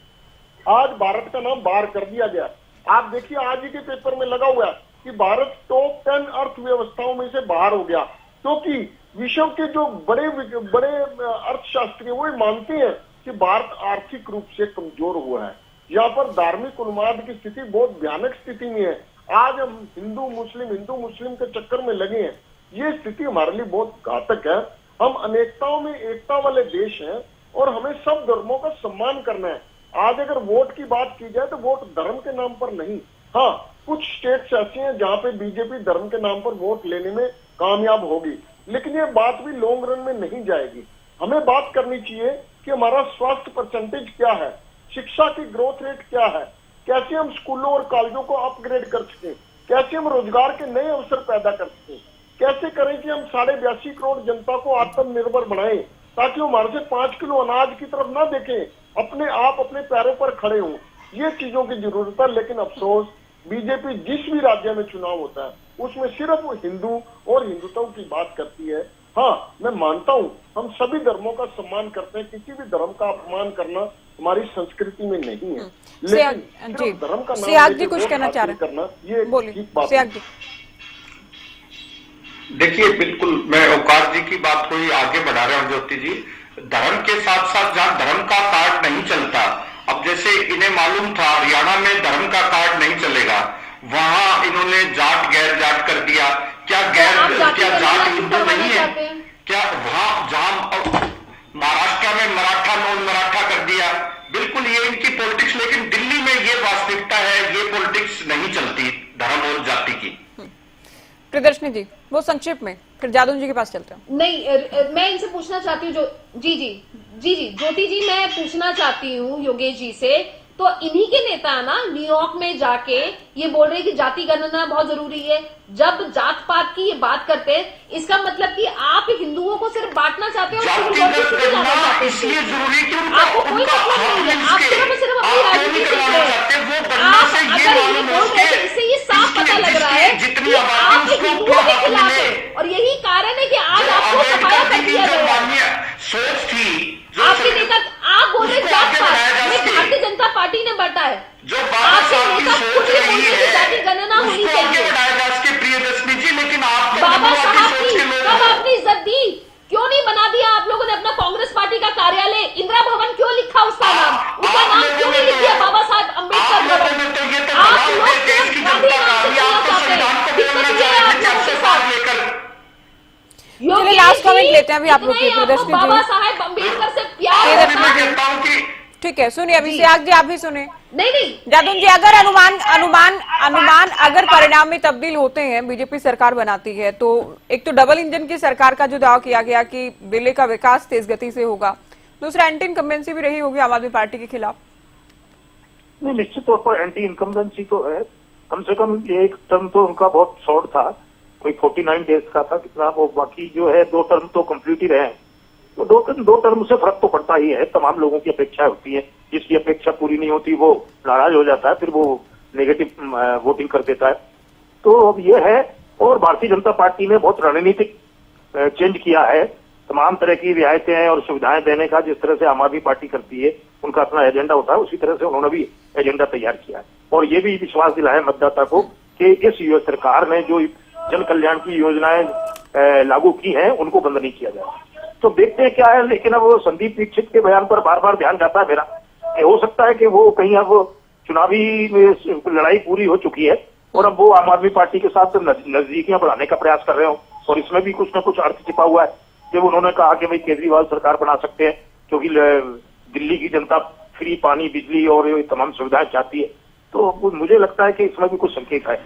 आज भारत का नाम बाहर कर दिया गया। आप देखिए आज ही के पेपर में लगा हुआ है कि भारत टॉप 10 अर्थव्यवस्थाओं में से बाहर हो गया, क्योंकि विश्व के जो बड़े अर्थशास्त्री वो मानते हैं कि भारत आर्थिक रूप से कमजोर हुआ है। यहाँ पर धार्मिक उन्माद की स्थिति बहुत भयानक स्थिति में है। आज हम हिंदू मुस्लिम के चक्कर में लगे हैं, ये स्थिति हमारे लिए बहुत घातक है। हम अनेकताओं में एकता वाले देश हैं और हमें सब धर्मों का सम्मान करना है। आज अगर वोट की बात की जाए तो वोट धर्म के नाम पर नहीं। हाँ, कुछ स्टेट्स ऐसी हैं जहाँ पे बीजेपी धर्म के नाम पर वोट लेने में कामयाब होगी, लेकिन ये बात भी लॉन्ग रन में नहीं जाएगी। हमें बात करनी चाहिए कि हमारा स्वास्थ्य परसेंटेज क्या है, शिक्षा की ग्रोथ रेट क्या है, कैसे हम स्कूलों और कॉलेजों को अपग्रेड कर सकें, कैसे हम रोजगार के नए अवसर पैदा कर सकें, कैसे करें कि हम 82.5 करोड़ जनता को आत्मनिर्भर बनाएं, ताकि वो हमारे से 5 किलो अनाज की तरफ ना देखें, अपने आप अपने पैरों पर खड़े हों। ये चीजों की जरूरत है। लेकिन अफसोस बीजेपी जिस भी राज्य में चुनाव होता है उसमें सिर्फ वो हिंदू और हिंदुत्व की बात करती है। हाँ, मैं मानता हूँ हम सभी धर्मों का सम्मान करते हैं, किसी भी धर्म का अपमान करना हमारी संस्कृति में नहीं है। लेकिन सिर्फ धर्म का नाम सियाग जी लेके कुछ वोट कहना चाह हासिल रहे करना ये बोलिए ठीक बात सियाग नहीं। जी। देखिए, बिल्कुल मैं औकात जी की बात को ही आगे बढ़ा रहा हूं ज्योति जी। धर्म के साथ साथ जहां धर्म का कार्ड नहीं चलता, अब जैसे इन्हें मालूम था हरियाणा में धर्म का कार्ड नहीं चलेगा, वहां इन्होंने जाट गैर जाट कर दिया। क्या जाट हिंदू नहीं है? क्या वहां जहां महाराष्ट्र में मराठा नॉन मराठा कर दिया? बिल्कुल ये इनकी पॉलिटिक्स, लेकिन दिल्ली में ये वास्तविकता है, ये पॉलिटिक्स नहीं चलती धर्म और जाति की। प्रियदर्शनी जी वो संक्षेप में, फिर जादव जी के पास चलते हैं। नहीं, मैं इनसे पूछना चाहती हूँ जी ज्योति जी, मैं पूछना चाहती हूँ योगेश जी से, तो इन्हीं के नेता ना न्यूयॉर्क में जाके ये बोल रहे हैं कि जाति गणना बहुत जरूरी है। जब जात पात की ये बात करते हैं, इसका मतलब कि आप हिंदुओं को सिर्फ बांटना चाहते हो, इसलिए जरूरी कि आपको कोई मतलब नहीं है, आप सिर्फ अपनी राजनीति कर रहे हैं। अगर ये बोल रहे हैं, इससे ये साफ पता लग रहा है कि आप हिंदुओं के खिलाफ है, और यही कारण है कि आज आपको सफाया कर दिया गया। सोच थी आपके नेता, आप बोल रहे जात पात में भारतीय जनता पार्टी ने बांटा है, जो आपके नेता खुद ही बोल रहे जाति गणना होनी चाहिए। प्रियदर्शनी जी, लेकिन आप बाबा साहब की कब आपने इज्जत दी? क्यों नहीं बना दिया आप लोगों ने अपना कांग्रेस पार्टी का कार्यालय? इंदिरा भवन क्यों लिखा उसका नाम? उसका नाम क्यों नहीं लिख दिया बाबा साहब अम्बेडकर भवन? आप लोग सिर्फ गांधी नाम से चलना चाहते हैं, दिक्कत ये है आप लोगों के साथ। चलिए लास्ट कमेंट लेते हैं अभी आप लोग के, प्रियदर्शनी बाबा जी। साहेब अम्बेडकर से प्यार है। ठीक है, सुनिए अभी सियाग जी आप भी सुने। नहीं जादव जी, अगर अनुमान अगर परिणाम में तब्दील होते हैं, बीजेपी सरकार बनाती है, तो एक तो डबल इंजन की सरकार का जो दावा किया गया कि दिल्ली का विकास तेज गति से होगा, दूसरा एंटी इनकम्बेंसी भी रही होगी आम आदमी पार्टी के खिलाफ। नहीं, निश्चित तौर पर एंटी इनकम्बेंसी तो है। कम से कम एक टर्म तो उनका बहुत शॉर्ट था, कोई 49 डेज का था कितना, वो बाकी जो है 2 टर्म तो कंप्लीट ही रहे हैं। तो 2 टर्म से फर्क तो पड़ता ही है, तमाम लोगों की अपेक्षा होती है, जिसकी अपेक्षा पूरी नहीं होती वो नाराज हो जाता है, फिर वो नेगेटिव वोटिंग कर देता है। तो अब ये है, और भारतीय जनता पार्टी ने बहुत रणनीतिक चेंज किया है, तमाम तरह की रियायतें और सुविधाएं देने का जिस तरह से आम आदमी पार्टी करती है, उनका अपना एजेंडा होता है, उसी तरह से उन्होंने भी एजेंडा तैयार किया है। और ये भी विश्वास दिलाया मतदाता को कि इस सरकार ने जो जन कल्याण की योजनाएं लागू की हैं उनको बंद नहीं किया जाए। तो देखते हैं क्या है। लेकिन अब वो संदीप दीक्षित के बयान पर बार बार ध्यान जाता है मेरा, हो सकता है कि वो कहीं अब चुनावी लड़ाई पूरी हो चुकी है और अब वो आम आदमी पार्टी के साथ नजदीकियां बढ़ाने का प्रयास कर रहे हो, और इसमें भी कुछ न कुछ अर्थ छिपा हुआ है। जब उन्होंने कहा कि भाई केजरीवाल सरकार बना सकते हैं क्योंकि दिल्ली की जनता फ्री पानी, बिजली और तमाम सुविधाएं चाहती है, तो मुझे लगता है कि इसमें भी कुछ संकेत है।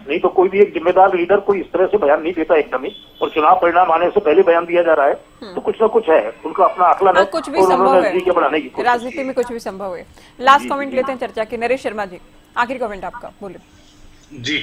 नहीं तो कोई भी एक जिम्मेदार लीडर कोई इस तरह से बयान नहीं देता एकदम ही, और चुनाव परिणाम आने से पहले बयान दिया जा रहा है, तो कुछ ना कुछ है, उनका अपना आकलन है, कुछ भी संभव है, बढ़ाने की राजनीति में कुछ भी संभव है। लास्ट कमेंट लेते हैं चर्चा की, नरेश शर्मा जी आखिरी कमेंट आपका, बोलिए। जी,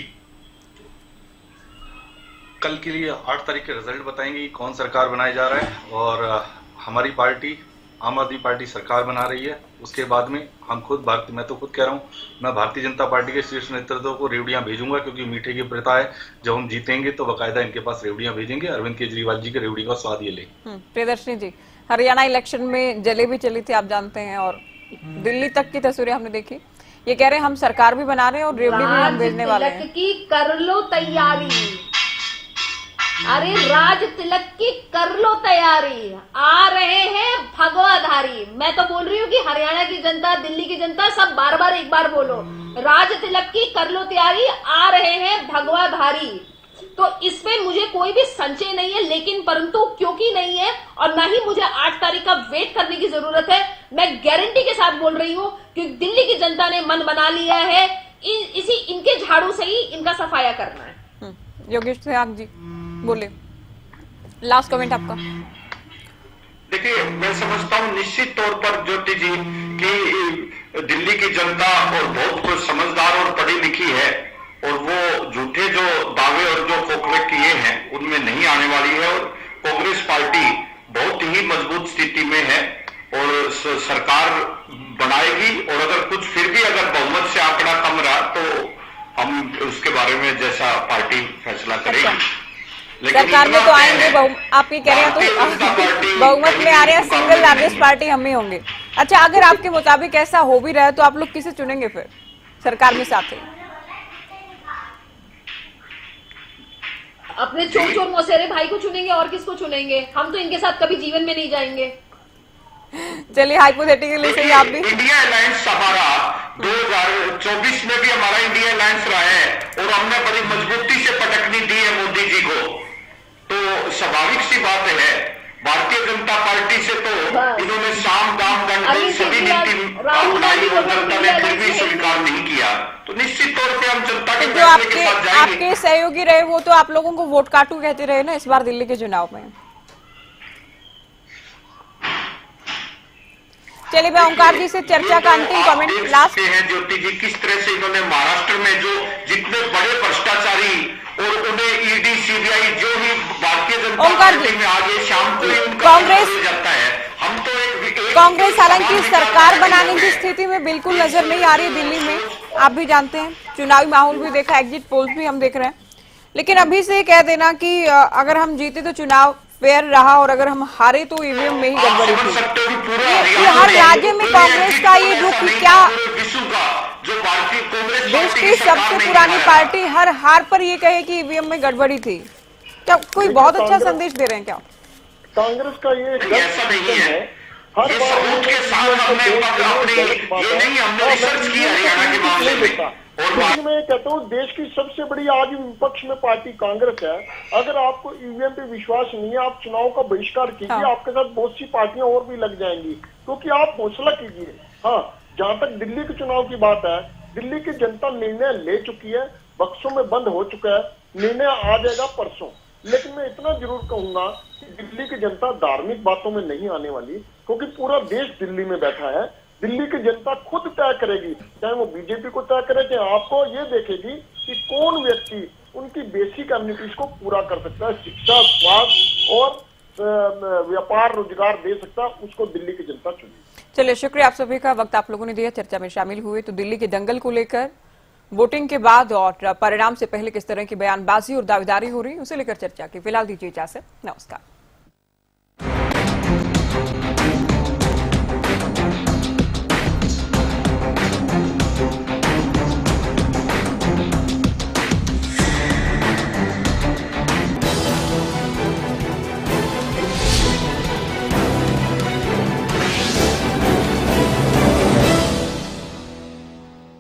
कल के लिए 8 तारीख के रिजल्ट बताएंगे कि कौन सरकार बनाया जा रहा है, और हमारी पार्टी आम आदमी पार्टी सरकार बना रही है। उसके बाद में हम खुद मैं तो खुद कह रहा हूँ, मैं भारतीय जनता पार्टी के शीर्ष नेतृत्व को रेवड़ियां भेजूंगा, क्योंकि मीठे की प्रथा है, जब हम जीतेंगे तो बाकायदा इनके पास रेवड़ियां भेजेंगे। अरविंद केजरीवाल जी के रेवड़ी का स्वाद ये ले। प्रियदर्शनी जी, हरियाणा इलेक्शन में जलेबी चली थी आप जानते हैं, और दिल्ली तक की तस्वीरें हमने देखी। ये कह रहे हैं हम सरकार भी बना रहे हैं और रेवड़ी भी हम भेजने वाले हैं। की कर लो तैयारी, अरे राज तिलक की कर लो तैयारी, आ रहे हैं भगवाधारी। मैं तो बोल रही हूँ कि हरियाणा की जनता, दिल्ली की जनता, सब बार बार एक बार बोलो, राज तिलक की कर लो तैयारी, आ रहे हैं भगवाधारी। तो इसमें मुझे कोई भी संशय नहीं है, लेकिन परंतु क्योंकि नहीं है और ना ही मुझे 8 तारीख का वेट करने की जरूरत है, मैं गारंटी के साथ बोल रही हूँ कि दिल्ली की जनता ने मन बना लिया है, इसी इनके झाड़ू से ही इनका सफाया करना है। योगेश सियाग जी बोले, लास्ट कमेंट आपका। देखिए, मैं समझता हूँ निश्चित तौर पर ज्योति जी कि दिल्ली की जनता और बहुत कुछ समझदार और पढ़ी लिखी है, और वो झूठे जो दावे और जो खोखले किए हैं उनमें नहीं आने वाली है, और कांग्रेस पार्टी बहुत ही मजबूत मजबूत स्थिति में है और सरकार बनाएगी, और अगर कुछ फिर भी अगर बहुमत से आंकड़ा कम रहा तो हम उसके बारे में जैसा पार्टी फैसला करेगी। सरकार में तो आएंगे, आप ये कह रहे हैं तो बहुमत में आ रहे हैं, सिंगल लार्जेस्ट पार्टी हम ही होंगे। अच्छा, अगर आपके मुताबिक ऐसा हो भी रहा है तो आप लोग किसे चुनेंगे फिर सरकार में साथ ही? अपने चोर चोर मौसेरे भाई को चुनेंगे, और किसको चुनेंगे? हम तो इनके साथ कभी जीवन में नहीं जाएंगे। चलिए, हाइपोथेटिकली सही आप भी। इंडिया अलायंस हमारा 2024 में भी हमारा इंडिया अलायंस रहा है और हमने बड़ी मजबूती से पटकनी दी है मोदी जी को, तो स्वाभाविक सी बात है भारतीय जनता पार्टी से तो इन्होंने साम दाम दंड सभी नीति अपनाई और जनता ने फिर भी स्वीकार नहीं किया, तो निश्चित तौर पे हम जनता के जो फैसले के साथ जाएंगे। आपके सहयोगी रहे वो तो आप लोगों को वोट काटू कहते रहे ना इस बार दिल्ली के चुनाव में। चलिए, मैं ओंकार जी से चर्चा का अंतिम कमेंट लास्ट हैं। ज्योति जी, किस तरह से इन्होंने महाराष्ट्र में जो जितने बड़े भ्रष्टाचारी और उन्हें ईडी सीबीआई जो ही भारतीय जनता पार्टी में आगे शाम को ही उनका कांग्रेस जाता है। हम तो कांग्रेस हालांकि सरकार बनाने की स्थिति में बिल्कुल नजर नहीं आ रही दिल्ली में, आप भी जानते हैं, चुनावी माहौल भी देखा, एग्जिट पोल्स भी हम देख रहे हैं, लेकिन अभी से कह देना कि अगर हम जीते तो चुनाव फेयर रहा और अगर हम हारे तो ईवीएम में ही गड़बड़ी थी। ये हर राज्य में कांग्रेस का ये रुख क्या, देश की सबसे पुरानी पार्टी हर हार पर ये कहे कि ईवीएम में गड़बड़ी थी, क्या कोई बहुत अच्छा संदेश दे रहे हैं क्या? कांग्रेस का ये ऐसा नहीं है, ये सबूत के साथ हमने अपनी ये नहीं, हमने रिसर्च किया हरियाणा के मामले में। लेकिन मैं कहता हूँ देश की सबसे बड़ी आज विपक्ष में पार्टी कांग्रेस है। अगर आपको ईवीएम पे विश्वास नहीं है, आप चुनाव का बहिष्कार कीजिए, आपके साथ बहुत सी पार्टियां और भी लग जाएंगी, क्योंकि आप हौसला कीजिए। हाँ, जहां तक दिल्ली के चुनाव की बात है, दिल्ली की जनता निर्णय ले चुकी है, बक्सों में बंद हो चुका है, निर्णय आ जाएगा परसों। लेकिन मैं इतना जरूर कहूंगा कि दिल्ली की जनता धार्मिक बातों में नहीं आने वाली, क्योंकि पूरा देश दिल्ली में बैठा है। दिल्ली की जनता खुद तय करेगी, चाहे वो बीजेपी को तय करे, चाहे आपको, ये देखेगी कि कौन व्यक्ति उनकी बेसिक एमिनिटीज को पूरा कर सकता है, शिक्षा, स्वास्थ्य और व्यापार रोजगार दे सकता है, उसको दिल्ली की जनता चुनेगी। चलिए, शुक्रिया आप सभी का, वक्त आप लोगों ने दिया, चर्चा में शामिल हुए। तो दिल्ली के दंगल को लेकर वोटिंग के बाद और परिणाम से पहले किस तरह की बयानबाजी और दावेदारी हो रही है उसे लेकर चर्चा की। फिलहाल दीजिए इजाजत, नमस्कार।